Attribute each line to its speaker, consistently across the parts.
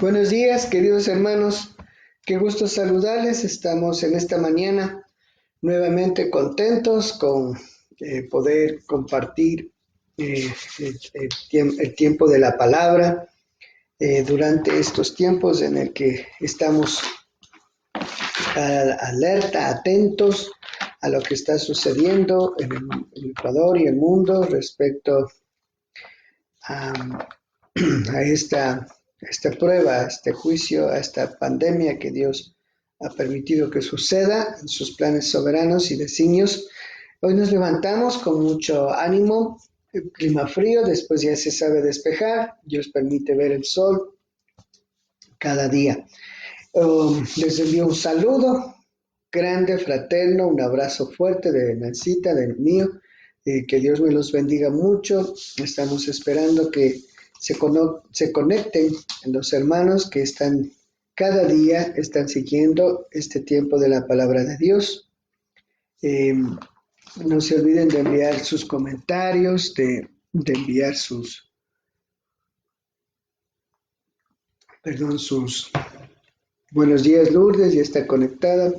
Speaker 1: Buenos días, queridos hermanos. Qué gusto saludarles. Estamos en esta mañana nuevamente contentos con poder compartir el tiempo de la palabra durante estos tiempos en el que estamos alerta, atentos a lo que está sucediendo en el Ecuador y el mundo respecto a, a esta prueba, a este juicio, a esta pandemia que Dios ha permitido que suceda en sus planes soberanos y designios. Hoy nos levantamos con mucho ánimo, el clima frío, después ya se sabe despejar, Dios permite ver el sol cada día. Les envío un saludo grande, fraterno, un abrazo fuerte de Nancita, del mío, que Dios me los bendiga mucho. Estamos esperando que se conecten los hermanos que están cada día, están siguiendo este tiempo de la palabra de Dios. No se olviden de enviar sus comentarios, de enviar sus buenos días, Lourdes, ya está conectada.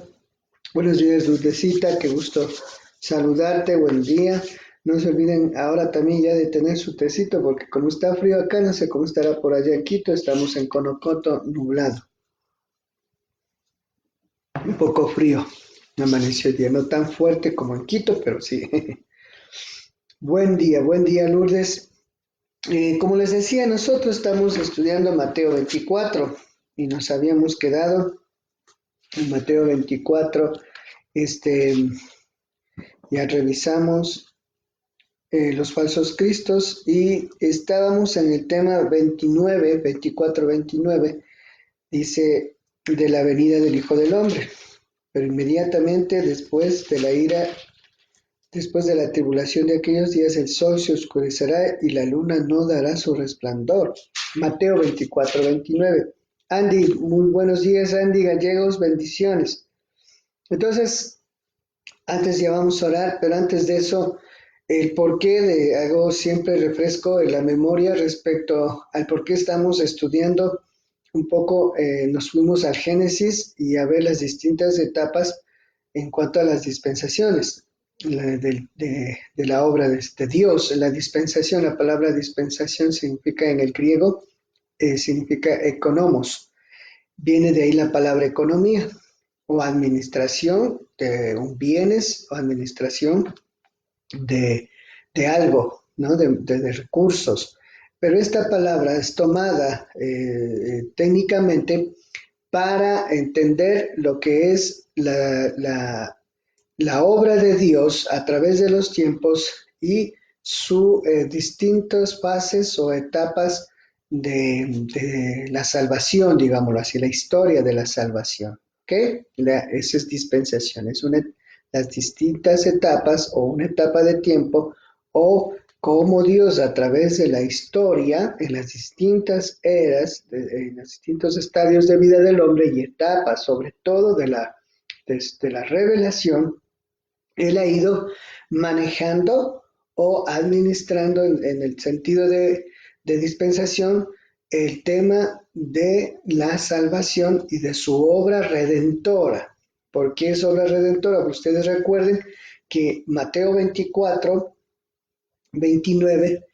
Speaker 1: Buenos días, Lourdesita, qué gusto saludarte, buen día. No se olviden ahora también ya de tener su tecito, porque como está frío acá, no sé cómo estará por allá en Quito, estamos en Conocoto, nublado. Un poco frío, amaneció el día, no tan fuerte como en Quito, pero sí. Buen día, Lourdes. Como les decía, nosotros estamos estudiando Mateo 24 y nos habíamos quedado en Mateo 24, ya revisamos los falsos cristos y estábamos en el tema 29, 24, 29, dice de la venida del Hijo del Hombre, pero inmediatamente después de la ira, después de la tribulación de aquellos días, el sol se oscurecerá y la luna no dará su resplandor. Mateo 24, 29. Andy, muy buenos días, Andy Gallegos, bendiciones. Entonces, antes ya vamos a orar, pero antes de eso, el por qué hago siempre refresco en la memoria respecto al por qué estamos estudiando un poco, nos fuimos al Génesis y a ver las distintas etapas en cuanto a las dispensaciones de la obra de Dios. La dispensación, la palabra dispensación significa en el griego, significa economos. Viene de ahí la palabra economía o administración de un bienes o administración de algo, ¿no? De recursos. Pero esta palabra es tomada técnicamente para entender lo que es la obra de Dios a través de los tiempos y sus distintas fases o etapas de la salvación, digámoslo así, la historia de la salvación. ¿Ok? Esa es dispensación, las distintas etapas o una etapa de tiempo o cómo Dios a través de la historia, en las distintas eras, en los distintos estadios de vida del hombre y etapas, sobre todo desde la revelación, Él ha ido manejando o administrando en el sentido de dispensación el tema de la salvación y de su obra redentora. ¿Por qué es obra redentora? Ustedes recuerden que Mateo 24, 29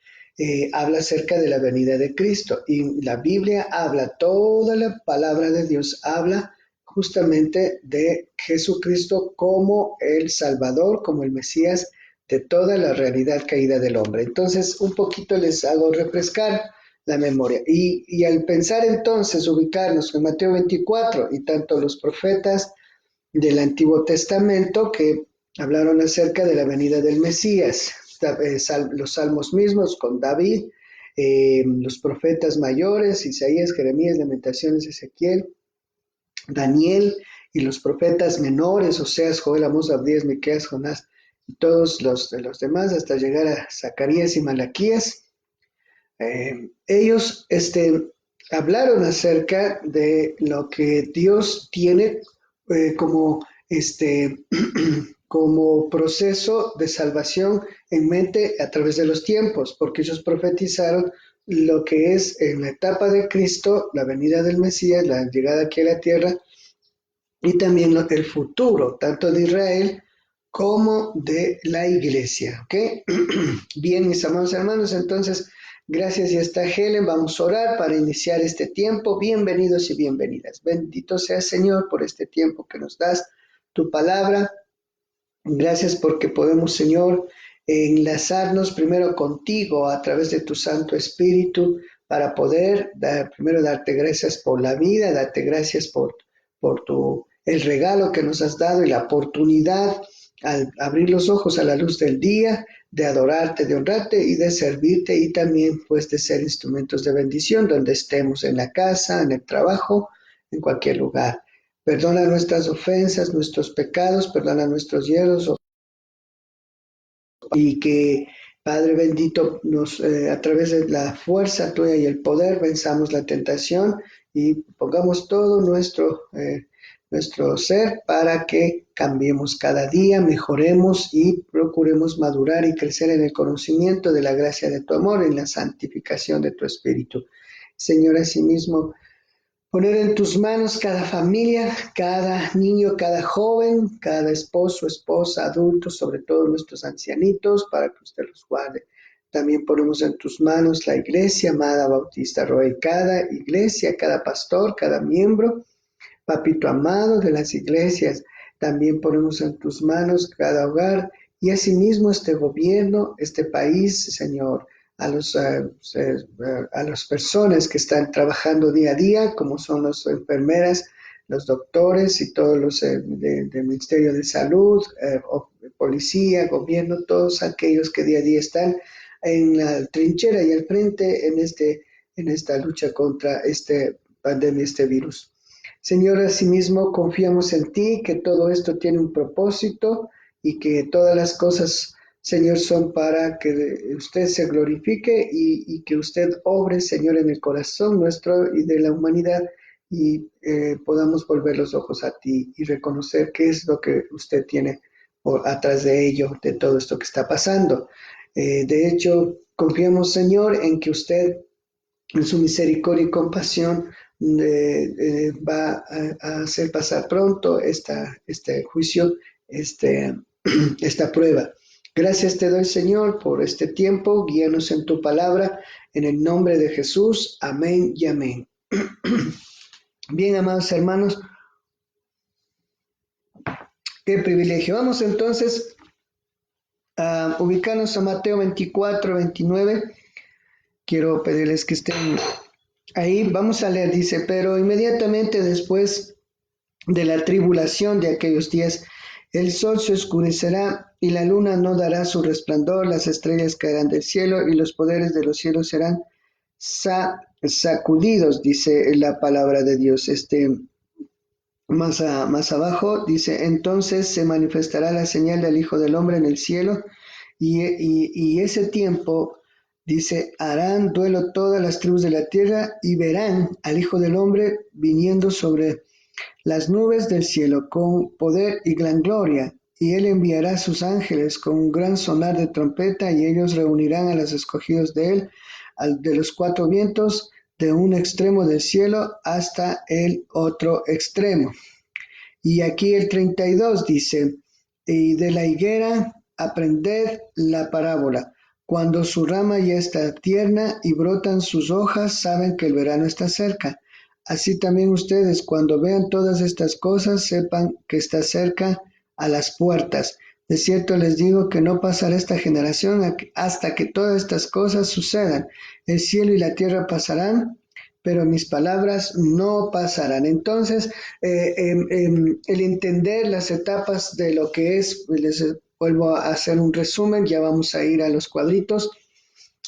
Speaker 1: habla acerca de la venida de Cristo y la Biblia habla, toda la palabra de Dios habla justamente de Jesucristo como el Salvador, como el Mesías de toda la realidad caída del hombre. Entonces, un poquito les hago refrescar la memoria. Y al pensar entonces, ubicarnos en Mateo 24 y tanto los profetas del Antiguo Testamento que hablaron acerca de la venida del Mesías, los salmos mismos con David, los profetas mayores, Isaías, Jeremías, Lamentaciones, Ezequiel, Daniel y los profetas menores, Oseas, Joel, Amós, Abdías, Miqueas, Jonás y todos los demás hasta llegar a Zacarías y Malaquías. Ellos hablaron acerca de lo que Dios tiene como como proceso de salvación en mente a través de los tiempos, porque ellos profetizaron lo que es en la etapa de Cristo, la venida del Mesías, la llegada aquí a la tierra, y también el futuro, tanto de Israel como de la iglesia. ¿Ok? Bien, mis amados hermanos, entonces, gracias, ya está Helen. Vamos a orar para iniciar este tiempo. Bienvenidos y bienvenidas. Bendito sea, Señor, por este tiempo que nos das, tu palabra. Gracias porque podemos, Señor, enlazarnos primero contigo a través de tu Santo Espíritu para poder primero darte gracias por la vida, darte gracias por el regalo que nos has dado y la oportunidad al abrir los ojos a la luz del día, de adorarte, de honrarte y de servirte y también pues de ser instrumentos de bendición donde estemos, en la casa, en el trabajo, en cualquier lugar. Perdona nuestras ofensas, nuestros pecados, perdona nuestros hierros y que, Padre bendito, a través de la fuerza tuya y el poder venzamos la tentación y pongamos todo nuestro ser para que cambiemos cada día, mejoremos y procuremos madurar y crecer en el conocimiento de la gracia de tu amor, en la santificación de tu Espíritu. Señor, asimismo, poner en tus manos cada familia, cada niño, cada joven, cada esposo, esposa, adulto, sobre todo nuestros ancianitos, para que usted los guarde. También ponemos en tus manos la iglesia, amada Bautista Roy, cada iglesia, cada pastor, cada miembro, papito amado de las iglesias. También ponemos en tus manos cada hogar y asimismo este gobierno, este país, Señor, a las personas que están trabajando día a día, como son las enfermeras, los doctores y todos los del Ministerio de Salud, policía, gobierno, todos aquellos que día a día están en la trinchera y al frente en esta lucha contra esta pandemia, este virus. Señor, asimismo confiamos en ti, que todo esto tiene un propósito y que todas las cosas, Señor, son para que usted se glorifique y que usted obre, Señor, en el corazón nuestro y de la humanidad y podamos volver los ojos a ti y reconocer qué es lo que usted tiene atrás de ello, de todo esto que está pasando. De hecho, confiamos, Señor, en que usted en su misericordia y compasión va a hacer pasar pronto este juicio, este, esta prueba. Gracias te doy, Señor, por este tiempo. Guíanos en tu palabra. En el nombre de Jesús. Amén y amén. Bien, amados hermanos, qué privilegio. Vamos entonces a ubicarnos a Mateo 24, 29. Quiero pedirles que estén ahí. Vamos a leer, dice, pero inmediatamente después de la tribulación de aquellos días, el sol se oscurecerá y la luna no dará su resplandor, las estrellas caerán del cielo y los poderes de los cielos serán sacudidos, dice la palabra de Dios. Más abajo dice, entonces se manifestará la señal del Hijo del Hombre en el cielo y ese tiempo, dice, harán duelo todas las tribus de la tierra y verán al Hijo del Hombre viniendo sobre las nubes del cielo con poder y gran gloria, y él enviará a sus ángeles con un gran sonar de trompeta, y ellos reunirán a los escogidos de él, de los cuatro vientos, de un extremo del cielo hasta el otro extremo. Y aquí el 32 dice, y de la higuera aprended la parábola. Cuando su rama ya está tierna y brotan sus hojas, saben que el verano está cerca. Así también ustedes, cuando vean todas estas cosas, sepan que está cerca a las puertas. De cierto les digo que no pasará esta generación hasta que todas estas cosas sucedan. El cielo y la tierra pasarán, pero mis palabras no pasarán. Entonces, el entender las etapas de lo que es, les vuelvo a hacer un resumen, ya vamos a ir a los cuadritos.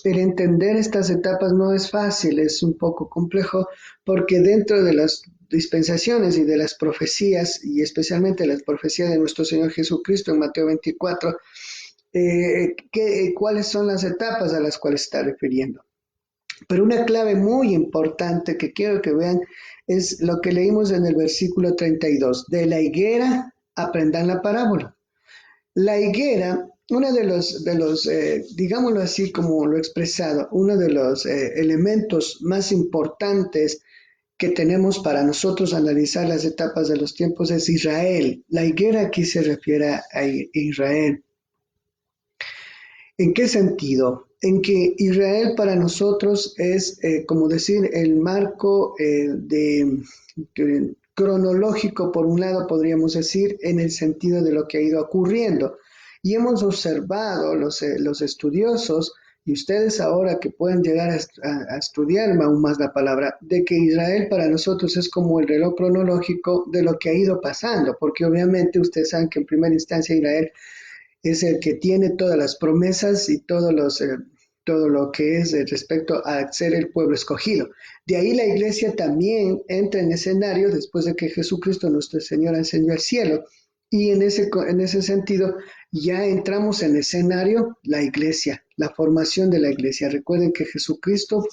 Speaker 1: El entender estas etapas no es fácil, es un poco complejo, porque dentro de las dispensaciones y de las profecías, y especialmente las profecías de nuestro Señor Jesucristo en Mateo 24, ¿cuáles son las etapas a las cuales está refiriendo? Pero una clave muy importante que quiero que vean es lo que leímos en el versículo 32. De la higuera aprendan la parábola. La higuera uno digámoslo así como lo he expresado, uno de los elementos más importantes que tenemos para nosotros analizar las etapas de los tiempos es Israel. La higuera aquí se refiere a Israel. ¿En qué sentido? En que Israel para nosotros es, como decir, el marco cronológico, por un lado podríamos decir, en el sentido de lo que ha ido ocurriendo. Y hemos observado los estudiosos, y ustedes ahora que pueden llegar a estudiar aún más la palabra, de que Israel para nosotros es como el reloj cronológico de lo que ha ido pasando, porque obviamente ustedes saben que en primera instancia Israel es el que tiene todas las promesas y todo lo que es respecto a ser el pueblo escogido. De ahí la iglesia también entra en escenario después de que Jesucristo nuestro Señor ascendió al cielo. Y en ese sentido ya entramos en escenario la iglesia, la formación de la iglesia. Recuerden que Jesucristo,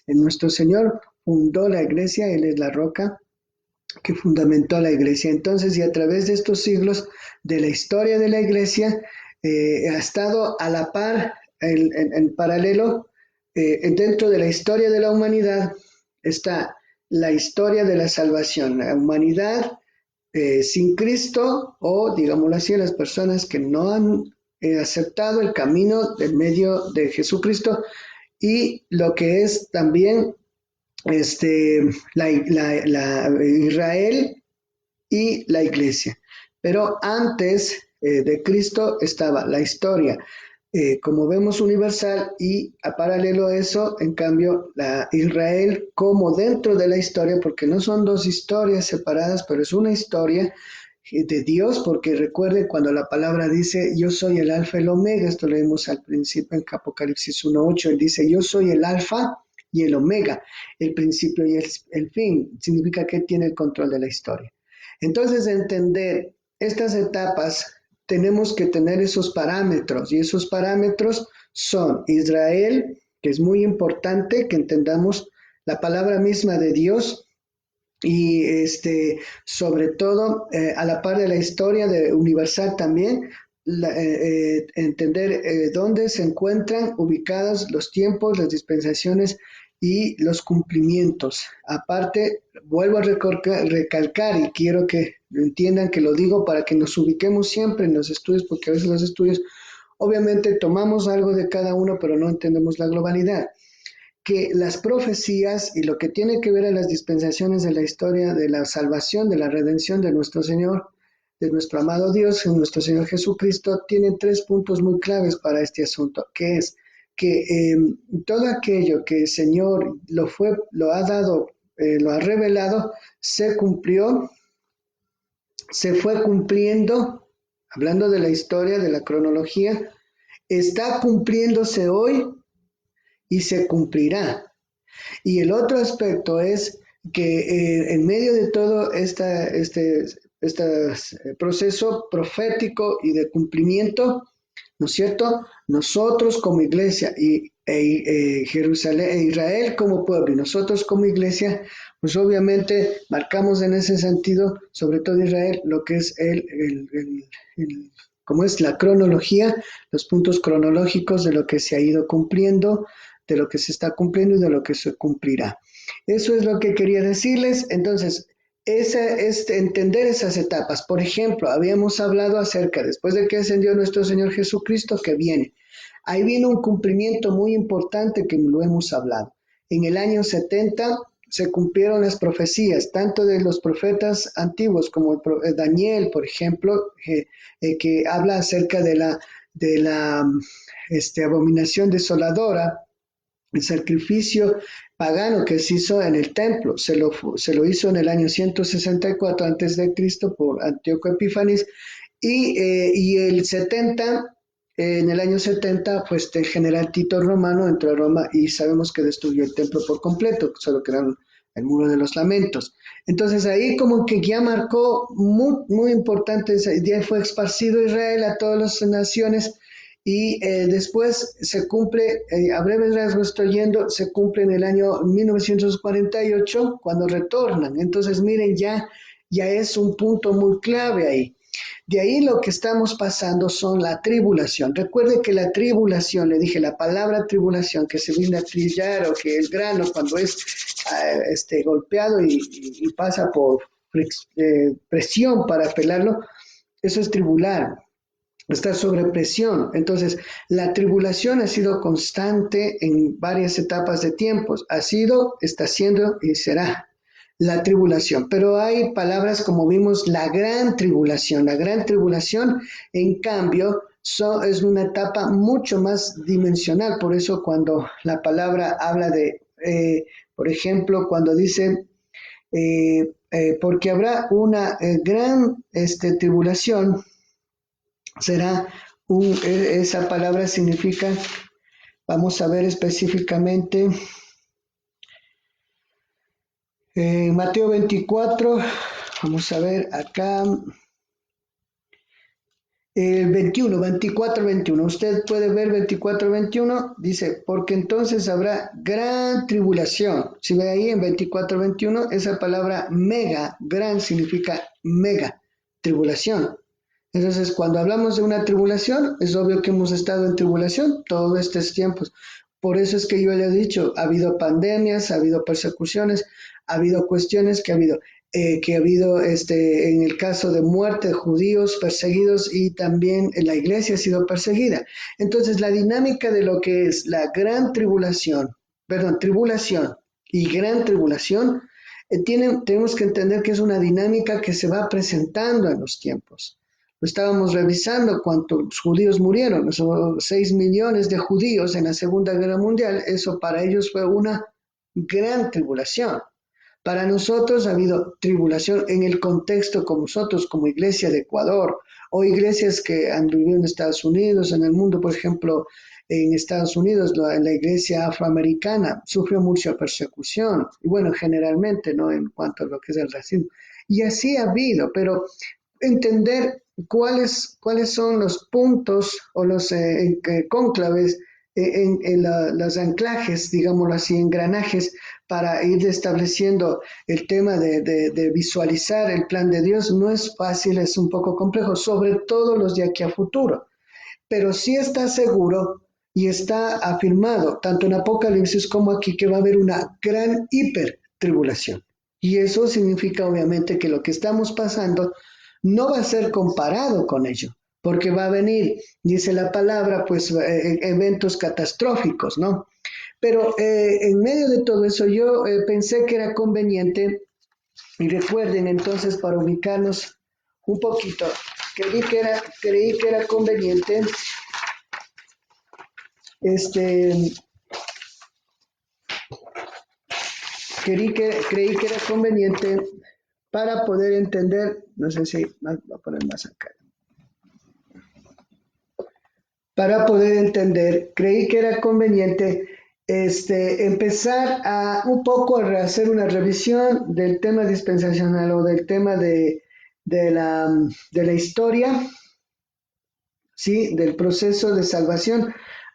Speaker 1: nuestro Señor, fundó la iglesia, Él es la roca que fundamentó la iglesia. Entonces, y a través de estos siglos de la historia de la iglesia, ha estado a la par, en paralelo, dentro de la historia de la humanidad, está la historia de la salvación, la humanidad sin Cristo, o digámoslo así, las personas que no han aceptado el camino del medio de Jesucristo, y lo que es también este, Israel y la iglesia. Pero antes de Cristo estaba la historia, como vemos, universal, y a paralelo a eso, en cambio, la Israel como dentro de la historia, porque no son dos historias separadas, pero es una historia de Dios, porque recuerden cuando la palabra dice yo soy el alfa y el omega, esto lo leemos al principio en Apocalipsis 1:8, él dice yo soy el alfa y el omega, el principio y el fin, significa que tiene el control de la historia. Entonces, entender estas etapas, tenemos que tener esos parámetros, y esos parámetros son Israel, que es muy importante que entendamos la palabra misma de Dios, y sobre todo a la par de la historia universal también, entender dónde se encuentran ubicados los tiempos, las dispensaciones y los cumplimientos. Aparte, vuelvo a recalcar, y quiero que entiendan que lo digo para que nos ubiquemos siempre en los estudios, porque a veces los estudios obviamente tomamos algo de cada uno, pero no entendemos la globalidad, que las profecías y lo que tiene que ver a las dispensaciones de la historia de la salvación, de la redención de nuestro Señor, de nuestro amado Dios, nuestro Señor Jesucristo, tienen tres puntos muy claves para este asunto, que es que todo aquello que el Señor lo ha dado, lo ha revelado, se cumplió, se fue cumpliendo, hablando de la historia, de la cronología, está cumpliéndose hoy y se cumplirá. Y el otro aspecto es que en medio de todo este proceso profético y de cumplimiento, ¿no es cierto? Nosotros como iglesia Jerusalén e Israel como pueblo y nosotros como iglesia, pues obviamente marcamos en ese sentido, sobre todo Israel, lo que es como es la cronología, los puntos cronológicos de lo que se ha ido cumpliendo, de lo que se está cumpliendo y de lo que se cumplirá. Eso es lo que quería decirles. Entonces, entender esas etapas. Por ejemplo, habíamos hablado acerca, después de que ascendió nuestro Señor Jesucristo, que viene. Ahí viene un cumplimiento muy importante que lo hemos hablado. En el año 70 se cumplieron las profecías, tanto de los profetas antiguos como Daniel, por ejemplo, que habla acerca de la abominación desoladora, el sacrificio pagano que se hizo en el templo. Se lo hizo en el año 164 antes de Cristo por Antíoco Epífanes, y el 70, en el año 70, pues el general Tito Romano entró a Roma y sabemos que destruyó el templo por completo, solo quedaron el muro de los lamentos. Entonces ahí como que ya marcó muy, muy importante, ya fue esparcido Israel a todas las naciones, y después se cumple, a breves rasgos estoy yendo, se cumple en el año 1948 cuando retornan. Entonces miren, ya es un punto muy clave ahí. De ahí lo que estamos pasando son la tribulación. Recuerde que la tribulación, le dije, la palabra tribulación, que se viene a trillar o que el grano cuando es golpeado y pasa por presión para pelarlo, eso es tribular, está sobre presión. Entonces, la tribulación ha sido constante en varias etapas de tiempos. Ha sido, está siendo y será la tribulación. Pero hay palabras como vimos, la gran tribulación. La gran tribulación, en cambio, es una etapa mucho más dimensional. Por eso cuando la palabra habla de, por ejemplo, cuando dice, porque habrá una gran tribulación, será esa palabra significa, vamos a ver específicamente, Mateo 24, vamos a ver acá, el 21, 24, 21. Usted puede ver 24, 21, dice, porque entonces habrá gran tribulación. Si ve ahí en 24, 21, esa palabra mega, gran significa mega, tribulación. Entonces, cuando hablamos de una tribulación, es obvio que hemos estado en tribulación todos estos tiempos. Por eso es que yo le he dicho, ha habido pandemias, ha habido persecuciones, ha habido cuestiones que ha habido en el caso de muerte de judíos perseguidos y también la iglesia ha sido perseguida. Entonces, la dinámica de lo que es la gran tribulación, perdón, tribulación y gran tribulación, tenemos que entender que es una dinámica que se va presentando en los tiempos. Lo estábamos revisando cuántos judíos murieron, esos 6 millones de judíos en la Segunda Guerra Mundial, eso para ellos fue una gran tribulación. Para nosotros ha habido tribulación en el contexto como nosotros, como iglesia de Ecuador, o iglesias que han vivido en Estados Unidos, en el mundo, por ejemplo, en Estados Unidos, la iglesia afroamericana sufrió mucha persecución, y bueno, generalmente, ¿no? En cuanto a lo que es el racismo. Y así ha habido, pero entender cuáles son los puntos o los cónclaves los anclajes, digámoslo así, engranajes para ir estableciendo el tema de visualizar el plan de Dios no es fácil, es un poco complejo, sobre todo los de aquí a futuro. Pero sí está seguro y está afirmado, tanto en Apocalipsis como aquí, que va a haber una gran hipertribulación. Y eso significa obviamente que lo que estamos pasando no va a ser comparado con ello, porque va a venir, dice la palabra, pues eventos catastróficos, ¿no? Pero en medio de todo eso yo pensé que era conveniente, y recuerden entonces para ubicarnos un poquito, creí que era conveniente este, creí que era conveniente para poder entender, no sé si, voy a poner más acá, para poder entender, creí que era conveniente empezar a un poco a hacer una revisión del tema dispensacional o del tema de la historia, ¿sí? Del proceso de salvación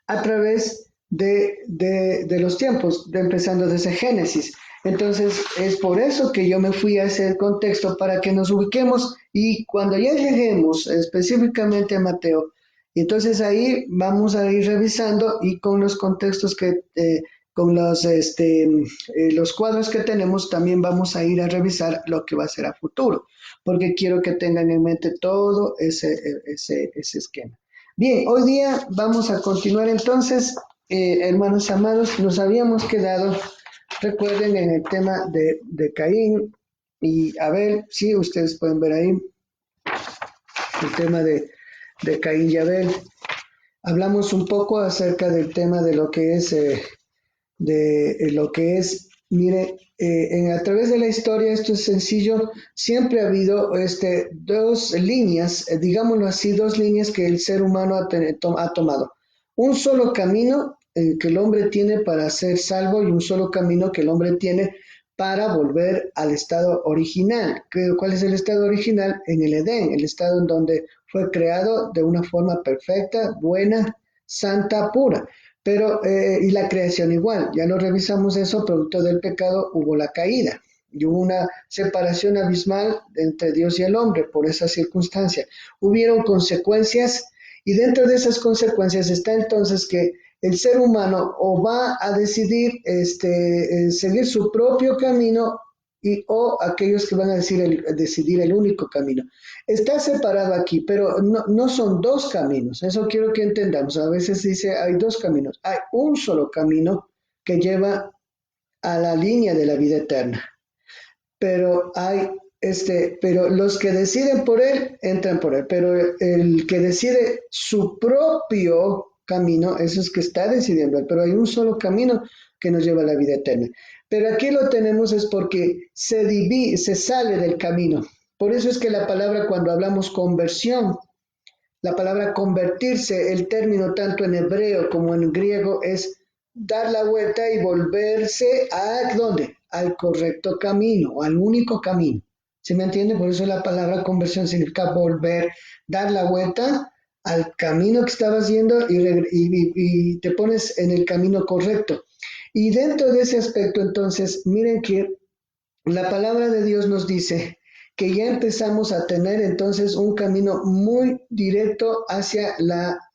Speaker 1: a través de los tiempos, empezando desde Génesis. Entonces, es por eso que yo me fui a ese contexto para que nos ubiquemos y cuando ya lleguemos específicamente a Mateo, entonces ahí vamos a ir revisando y con los contextos con los cuadros que tenemos, también vamos a ir a revisar lo que va a ser a futuro, porque quiero que tengan en mente todo ese esquema. Bien, hoy día vamos a continuar entonces, hermanos amados, nos habíamos quedado, recuerden, en el tema de Caín y Abel, sí, ustedes pueden ver ahí el tema de Caín y Abel. Hablamos un poco acerca del tema de lo que es, mire, a través de la historia, esto es sencillo, siempre ha habido dos líneas, digámoslo así, dos líneas que el ser humano ha tomado. Un solo camino que el hombre tiene para ser salvo y un solo camino que el hombre tiene para volver al estado original. ¿Cuál es el estado original? En el Edén, el estado en donde fue creado de una forma perfecta, buena, santa, pura. Pero, y la creación igual, ya lo revisamos eso, producto del pecado hubo la caída. y hubo una separación abismal entre Dios y el hombre por esa circunstancia. Hubieron consecuencias y dentro de esas consecuencias está entonces que el ser humano o va a decidir seguir su propio camino o aquellos que van a decidir el único camino. Está separado aquí, pero no son dos caminos. Eso quiero que entendamos. A veces dice hay dos caminos. Hay un solo camino que lleva a la línea de la vida eterna. Pero pero los que deciden por él entran por él, pero el que decide su propio camino, eso es que está decidiendo él, pero hay un solo camino que nos lleva a la vida eterna. Pero aquí lo tenemos es porque se sale del camino. Por eso es que la palabra cuando hablamos conversión, la palabra convertirse, el término tanto en hebreo como en griego es dar la vuelta y volverse a ¿dónde? Al correcto camino, al único camino. ¿Sí me entiende? Por eso la palabra conversión significa volver, dar la vuelta al camino que estabas yendo y te pones en el camino correcto. Y dentro de ese aspecto, entonces, miren que la palabra de Dios nos dice que ya empezamos a tener entonces un camino muy directo hacia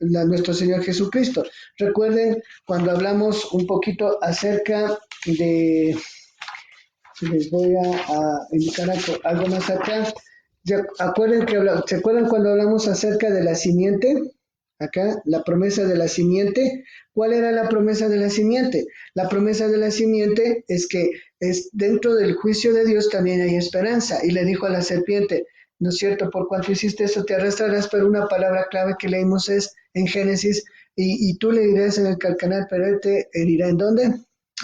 Speaker 1: nuestro Señor Jesucristo. Recuerden cuando hablamos un poquito acerca de, les voy a indicar algo más acá. ¿Se acuerdan cuando hablamos acerca de la simiente? Acá, la promesa de la simiente. ¿Cuál era la promesa de la simiente? La promesa de la simiente es que dentro del juicio de Dios también hay esperanza. Y le dijo a la serpiente, ¿no es cierto? Por cuanto hiciste eso, te arrastrarás, pero una palabra clave que leímos es en Génesis, y tú le dirás en el calcanar, pero él te herirá ¿en dónde?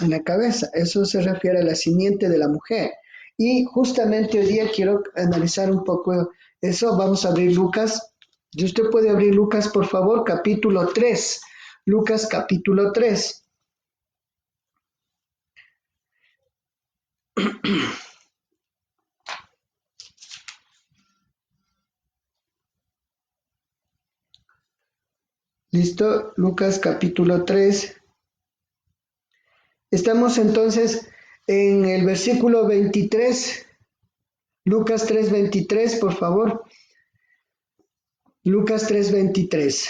Speaker 1: En la cabeza. Eso se refiere a la simiente de la mujer. Y justamente hoy día quiero analizar un poco eso. Vamos a abrir Lucas. ¿Y usted puede abrir Lucas, por favor? Capítulo 3. Lucas capítulo 3. ¿Listo? Lucas capítulo 3. Estamos entonces en el versículo 23. Lucas 3:23, por favor. Lucas 3:23.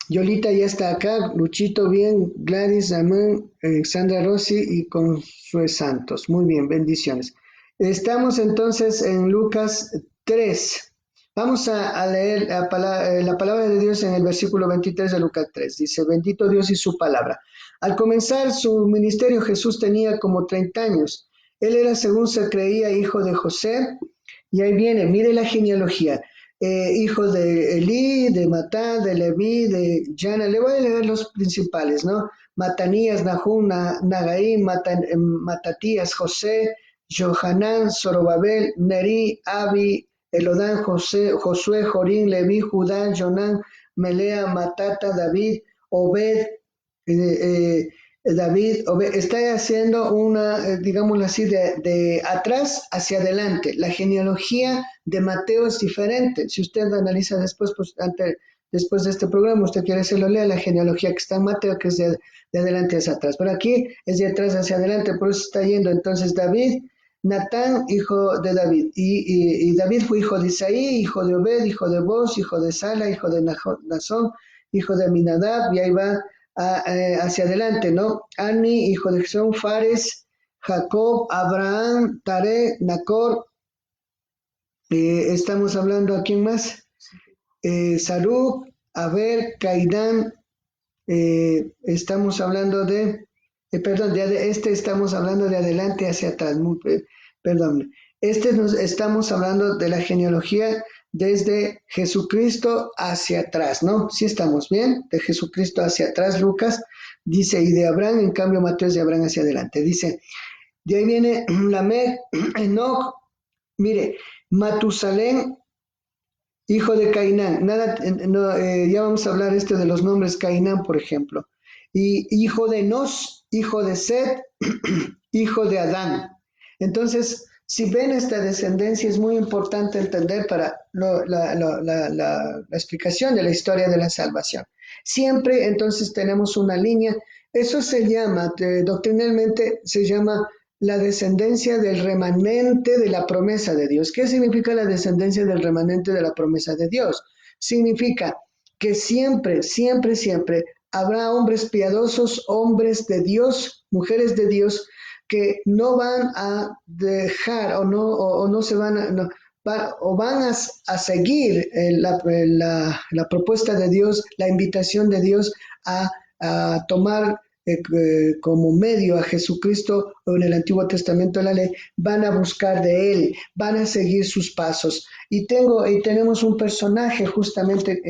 Speaker 1: Yolita ya está acá, Luchito bien, Gladys, Amán, Alexandra Rossi y Consuelo Santos. Muy bien, bendiciones. Estamos entonces en Lucas 3. Vamos a leer la palabra de Dios en el versículo 23 de Lucas 3. Dice, bendito Dios y su palabra. Al comenzar su ministerio, Jesús tenía como 30 años. Él era, según se creía, hijo de José. Y ahí viene, mire la genealogía. Hijo de Elí, de Matán, de Leví, de Jana. Le voy a leer los principales, ¿no? Matanías, Nahum, Nagaí, Matatías, José, Johanán, Zorobabel, Neri, Abi, Elodán, Josué, Jorín, Leví, Judá, Jonán, Melea, Matata, David, Obed, David está haciendo una, digámoslo así, de atrás hacia adelante. La genealogía de Mateo es diferente. Si usted analiza después, pues después de este programa, usted quiere se lo lea, la genealogía que está en Mateo, que es de adelante hacia atrás. Pero aquí es de atrás hacia adelante, por eso está yendo entonces David, Natán, hijo de David. Y David fue hijo de Isaí, hijo de Obed, hijo de Boz, hijo de Sala, hijo de Nazón, hijo de Aminadab, y ahí va hacia adelante, ¿no? Ani, hijo de Gesón, Fares, Jacob, Abraham, Tare, Nacor. Estamos hablando a quién más. Sarug, Aber, Caidán. Estamos hablando perdón, estamos hablando de adelante hacia atrás. Perdón. Estamos hablando de la genealogía desde Jesucristo hacia atrás, ¿no? Sí estamos bien, de Jesucristo hacia atrás, Lucas dice, y de Abraham, en cambio Mateo es de Abraham hacia adelante, dice, de ahí viene Lamec, Enoch, mire, Matusalén, hijo de Cainán, ya vamos a hablar de los nombres Cainán, por ejemplo, y hijo de Enos, hijo de Set, hijo de Adán. Entonces, si ven esta descendencia, es muy importante entender para la explicación de la historia de la salvación. Siempre entonces tenemos una línea, eso se llama, doctrinalmente se llama la descendencia del remanente de la promesa de Dios. ¿Qué significa la descendencia del remanente de la promesa de Dios? Significa que siempre, siempre, siempre habrá hombres piadosos, hombres de Dios, mujeres de Dios, que no van a dejar o no se van a, no, o van a seguir la propuesta de Dios, la invitación de Dios a tomar como medio a Jesucristo o en el Antiguo Testamento de la ley, van a buscar de Él, van a seguir sus pasos. Y tenemos un personaje justamente,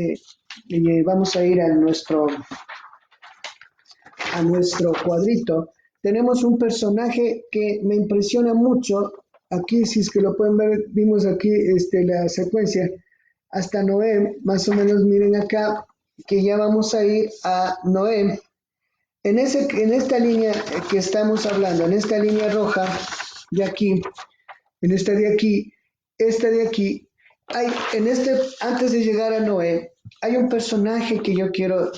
Speaker 1: vamos a ir a nuestro cuadrito. Tenemos un personaje que me impresiona mucho. Aquí, si es que lo pueden ver, vimos aquí la secuencia hasta Noé, más o menos miren acá, que ya vamos a ir a Noé. En esta línea que estamos hablando, en esta línea roja de aquí, en esta de aquí, antes de llegar a Noé, hay un personaje que yo quiero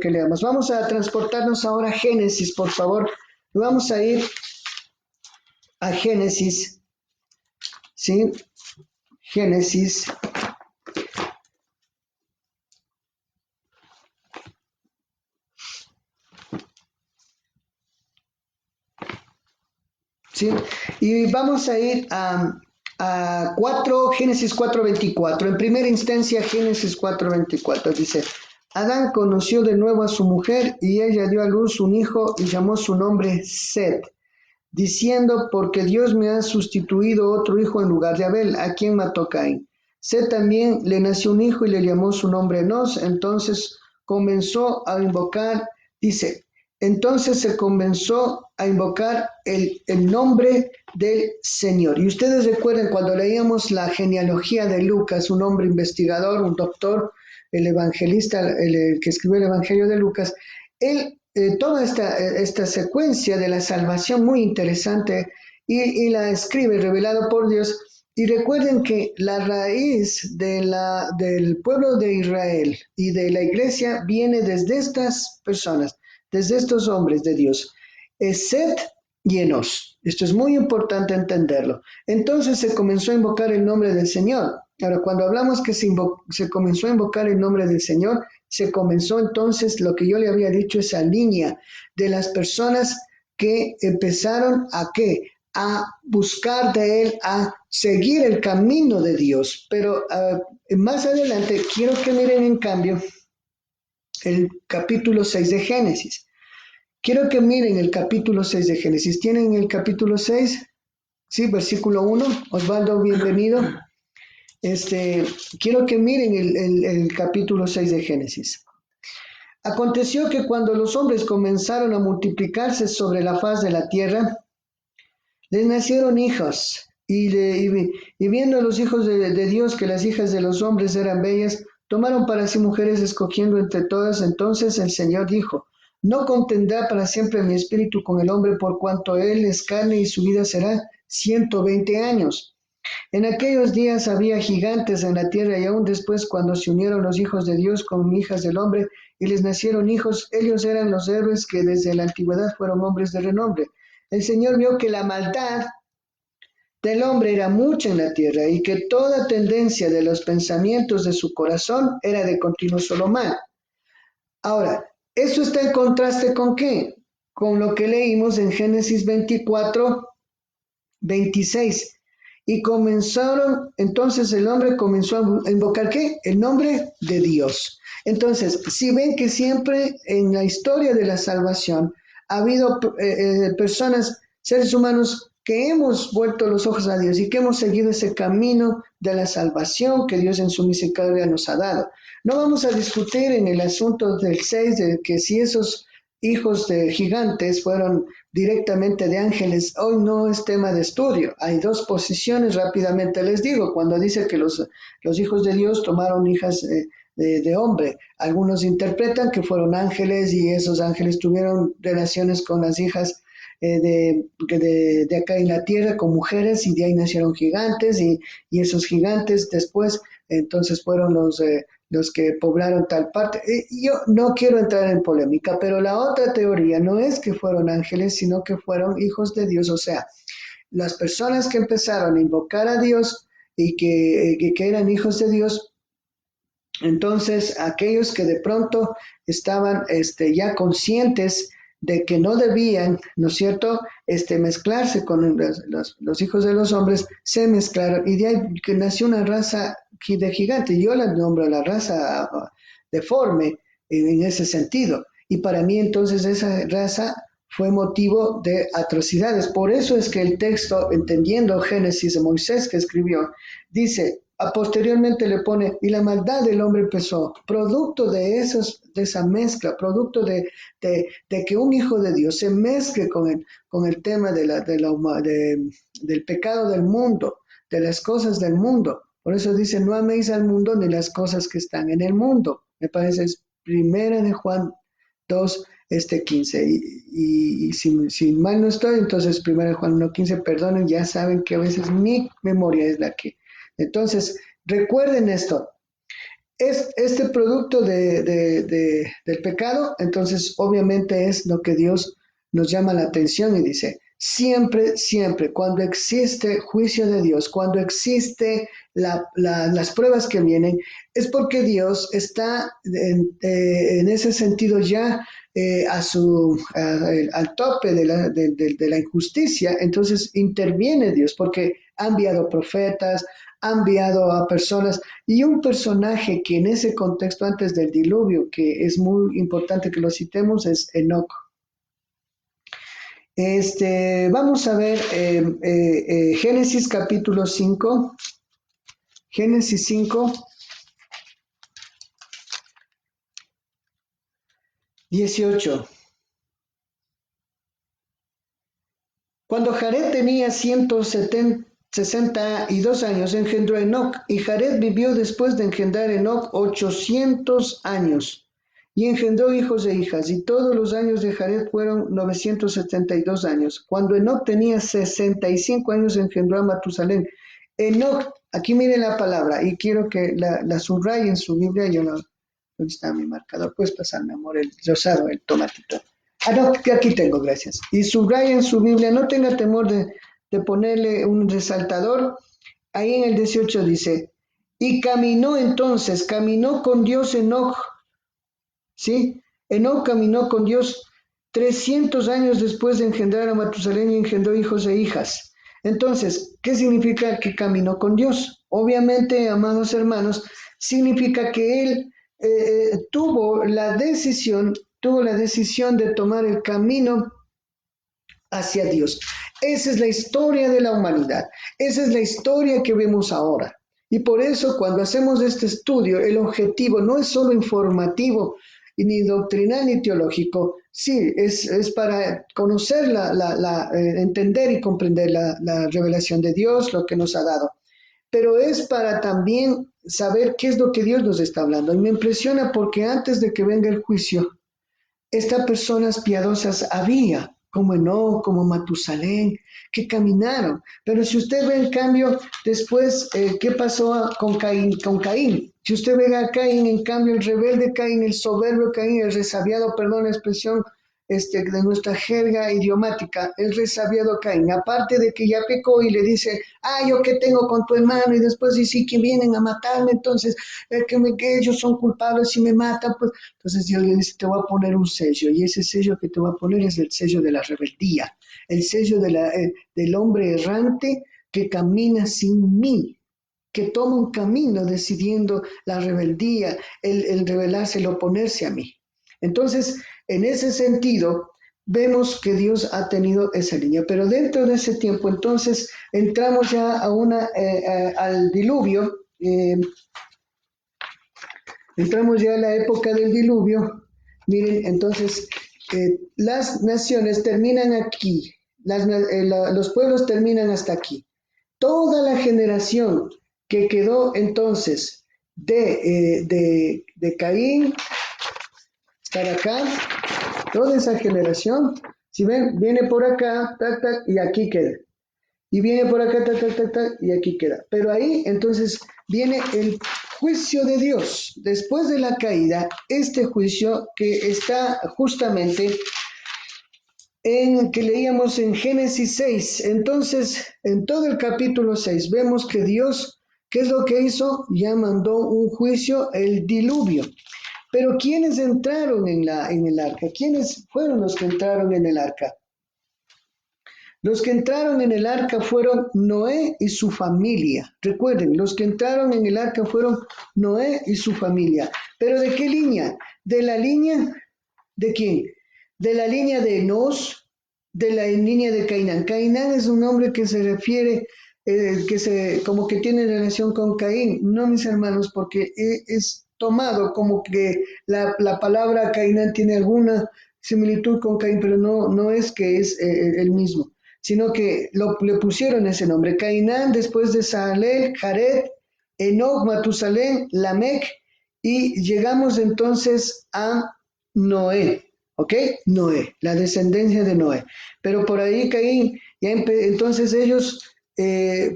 Speaker 1: que leamos. Vamos a transportarnos ahora a Génesis, por favor. Vamos a ir a Génesis, ¿sí? Génesis. ¿Sí? Y vamos a ir a Génesis 4:24. En primera instancia, Génesis 4:24 dice, Adán conoció de nuevo a su mujer y ella dio a luz un hijo y llamó su nombre Set, diciendo, porque Dios me ha sustituido otro hijo en lugar de Abel, a quien mató Caín. Set también le nació un hijo y le llamó su nombre Enos. Entonces comenzó a invocar, dice, entonces se comenzó a invocar el nombre del Señor. Y ustedes recuerden cuando leíamos la genealogía de Lucas, un hombre investigador, un doctor, el evangelista, el que escribió el Evangelio de Lucas, él toda esta secuencia de la salvación muy interesante y la escribe revelado por Dios. Y recuerden que la raíz del pueblo de Israel y de la iglesia viene desde estas personas, desde estos hombres de Dios, Set y Enos. Esto es muy importante entenderlo. Entonces se comenzó a invocar el nombre del Señor. Ahora, cuando hablamos que se comenzó a invocar el nombre del Señor, se comenzó entonces lo que yo le había dicho, esa línea de las personas que empezaron a buscar de Él, a seguir el camino de Dios. Pero más adelante quiero que miren en cambio el capítulo 6 de Génesis. Quiero que miren el capítulo 6 de Génesis. ¿Tienen el capítulo 6? Sí, versículo 1. Osvaldo, bienvenido. Quiero que miren el capítulo 6 de Génesis. Aconteció que cuando los hombres comenzaron a multiplicarse sobre la faz de la tierra, les nacieron hijos, y viendo los hijos de Dios que las hijas de los hombres eran bellas, tomaron para sí mujeres escogiendo entre todas. Entonces el Señor dijo, no contendrá para siempre mi espíritu con el hombre, por cuanto él es carne y su vida será 120 años. En aquellos días había gigantes en la tierra, y aún después, cuando se unieron los hijos de Dios con hijas del hombre y les nacieron hijos, ellos eran los héroes que desde la antigüedad fueron hombres de renombre. El Señor vio que la maldad del hombre era mucha en la tierra y que toda tendencia de los pensamientos de su corazón era de continuo solo mal. Ahora, ¿esto está en contraste con qué? Con lo que leímos en Génesis 24:26. Y entonces el hombre comenzó a invocar ¿qué? El nombre de Dios. Entonces, si ven que siempre en la historia de la salvación ha habido personas, seres humanos, que hemos vuelto los ojos a Dios y que hemos seguido ese camino de la salvación que Dios en su misericordia nos ha dado. No vamos a discutir en el asunto del 6 de que si esos hijos de gigantes fueron directamente de ángeles. Hoy no es tema de estudio. Hay dos posiciones, rápidamente les digo. Cuando dice que los hijos de Dios tomaron hijas de hombre, algunos interpretan que fueron ángeles y esos ángeles tuvieron relaciones con las hijas de acá en la tierra, con mujeres, y de ahí nacieron gigantes, y esos gigantes después entonces fueron los que poblaron tal parte. Yo no quiero entrar en polémica, pero la otra teoría no es que fueron ángeles, sino que fueron hijos de Dios, o sea, las personas que empezaron a invocar a Dios y que eran hijos de Dios, entonces aquellos que de pronto estaban ya conscientes de que no debían, ¿no es cierto?, mezclarse con los hijos de los hombres, se mezclaron y de ahí que nació una raza de gigantes. Yo la nombro la raza deforme en ese sentido. Y para mí entonces esa raza fue motivo de atrocidades. Por eso es que el texto, entendiendo Génesis de Moisés que escribió, dice, posteriormente le pone, y la maldad del hombre empezó, producto de esa mezcla, producto de que un hijo de Dios se mezcle con el tema del pecado del mundo, de las cosas del mundo. Por eso dice, no améis al mundo ni las cosas que están en el mundo. Me parece es primera de Juan 2, 15. Y si mal no estoy, entonces primera de Juan 1:15, perdonen, ya saben que a veces mi memoria es la que... Entonces, recuerden esto, es este producto del pecado, entonces obviamente es lo que Dios nos llama la atención y dice, siempre, siempre, cuando existe juicio de Dios, cuando existe las pruebas que vienen, es porque Dios está en ese sentido ya al tope de la injusticia, entonces interviene Dios porque ha enviado profetas, ha enviado a personas y un personaje que en ese contexto antes del diluvio, que es muy importante que lo citemos, es Enoc. Vamos a ver Génesis capítulo 5, Génesis 5, 18. Cuando Jared tenía 162 años, engendró a Enoc, y Jared vivió después de engendrar a Enoc 800 años, y engendró hijos e hijas, y todos los años de Jared fueron 972 años. Cuando Enoc tenía 65 años, engendró a Matusalén. Enoc, aquí miren la palabra, y quiero que la subrayen en su Biblia. ¿Dónde está mi marcador? Puedes pasarme, amor, el rosado, el tomatito. No, que aquí tengo, gracias. Y subraya en su Biblia, no tenga temor de ponerle un resaltador. Ahí en el 18 dice, y caminó con Dios Enoc, ¿sí? Enoc caminó con Dios 300 años después de engendrar a Matusalén y engendró hijos e hijas. Entonces, ¿qué significa que caminó con Dios? Obviamente, amados hermanos, significa que él tuvo la decisión de tomar el camino hacia Dios. Esa es la historia de la humanidad. Esa es la historia que vemos ahora. Y por eso cuando hacemos este estudio, el objetivo no es solo informativo, ni doctrinal ni teológico. Sí, es para conocer, entender y comprender la revelación de Dios, lo que nos ha dado. Pero es para también saber qué es lo que Dios nos está hablando. Y me impresiona porque antes de que venga el juicio, estas personas piadosas había, como Enoc, como Matusalén, que caminaron. Pero si usted ve en cambio después, ¿qué pasó con Caín? Si usted ve a Caín, en cambio, el rebelde Caín, el soberbio Caín, el resabiado, perdón la expresión de nuestra jerga idiomática, el resabiado Caín, aparte de que ya pecó y le dice, yo qué tengo con tu hermano, y después dice que vienen a matarme, entonces que ellos son culpables y me matan, pues entonces Dios le dice, te voy a poner un sello, y ese sello que te voy a poner es el sello de la rebeldía, el sello del hombre errante que camina sin mí, que toma un camino decidiendo la rebeldía, el rebelarse, el oponerse a mí. Entonces, en ese sentido, vemos que Dios ha tenido esa línea, pero dentro de ese tiempo, entonces, entramos ya al diluvio, entramos ya a la época del diluvio. Miren, entonces, las naciones terminan aquí, los pueblos terminan hasta aquí. Toda la generación que quedó entonces de Caín, estar acá, toda esa generación, si ven, viene por acá, tac, tac, y aquí queda. Y viene por acá, tac, tac, tac, tac, y aquí queda. Pero ahí entonces viene juicio de Dios. Después de la caída, este juicio que está justamente en que leíamos en Génesis 6. Entonces, en todo el capítulo 6 vemos que Dios, ¿qué es lo que hizo? Ya mandó un juicio, el diluvio. Pero ¿quiénes entraron en el arca? ¿Quiénes fueron los que entraron en el arca? Los que entraron en el arca fueron Noé y su familia. Recuerden, los que entraron en el arca fueron Noé y su familia. ¿Pero de qué línea? ¿De la línea de quién? De la línea de Enos, de la línea de Cainán. Cainán es un nombre que se refiere, como que tiene relación con Caín. No, mis hermanos, porque es tomado como que la palabra Cainán tiene alguna similitud con Caín, pero no es que es el mismo, sino que le pusieron ese nombre. Cainán, después de Salel, Jared, Enoch, Matusalén, Lamec, y llegamos entonces a Noé. ¿Ok? Noé, la descendencia de Noé. Pero por ahí Caín, entonces ellos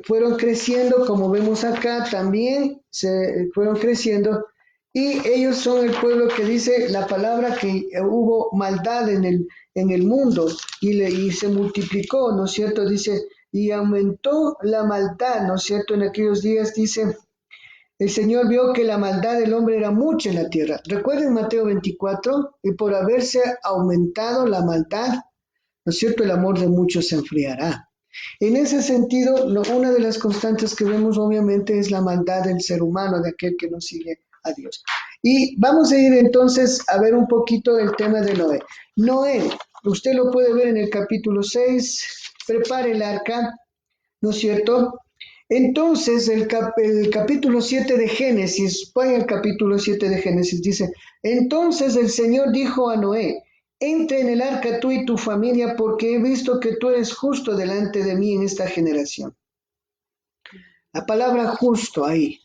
Speaker 1: fueron creciendo, como vemos acá también, se fueron creciendo, y ellos son el pueblo que dice la palabra que hubo maldad en el mundo y se multiplicó, ¿no es cierto? Dice, y aumentó la maldad, ¿no es cierto? En aquellos días dice, el Señor vio que la maldad del hombre era mucha en la tierra. Recuerden Mateo 24, y por haberse aumentado la maldad, ¿no es cierto? El amor de muchos se enfriará. En ese sentido, una de las constantes que vemos obviamente es la maldad del ser humano, de aquel que no sigue a Dios. Y vamos a ir entonces a ver un poquito el tema de Noé. Noé, usted lo puede ver en el capítulo 6, prepare el arca, ¿no es cierto? Entonces, el capítulo 7 de Génesis, vaya al capítulo 7 de Génesis, dice, entonces el Señor dijo a Noé, entra en el arca tú y tu familia, porque he visto que tú eres justo delante de mí en esta generación. La palabra justo ahí,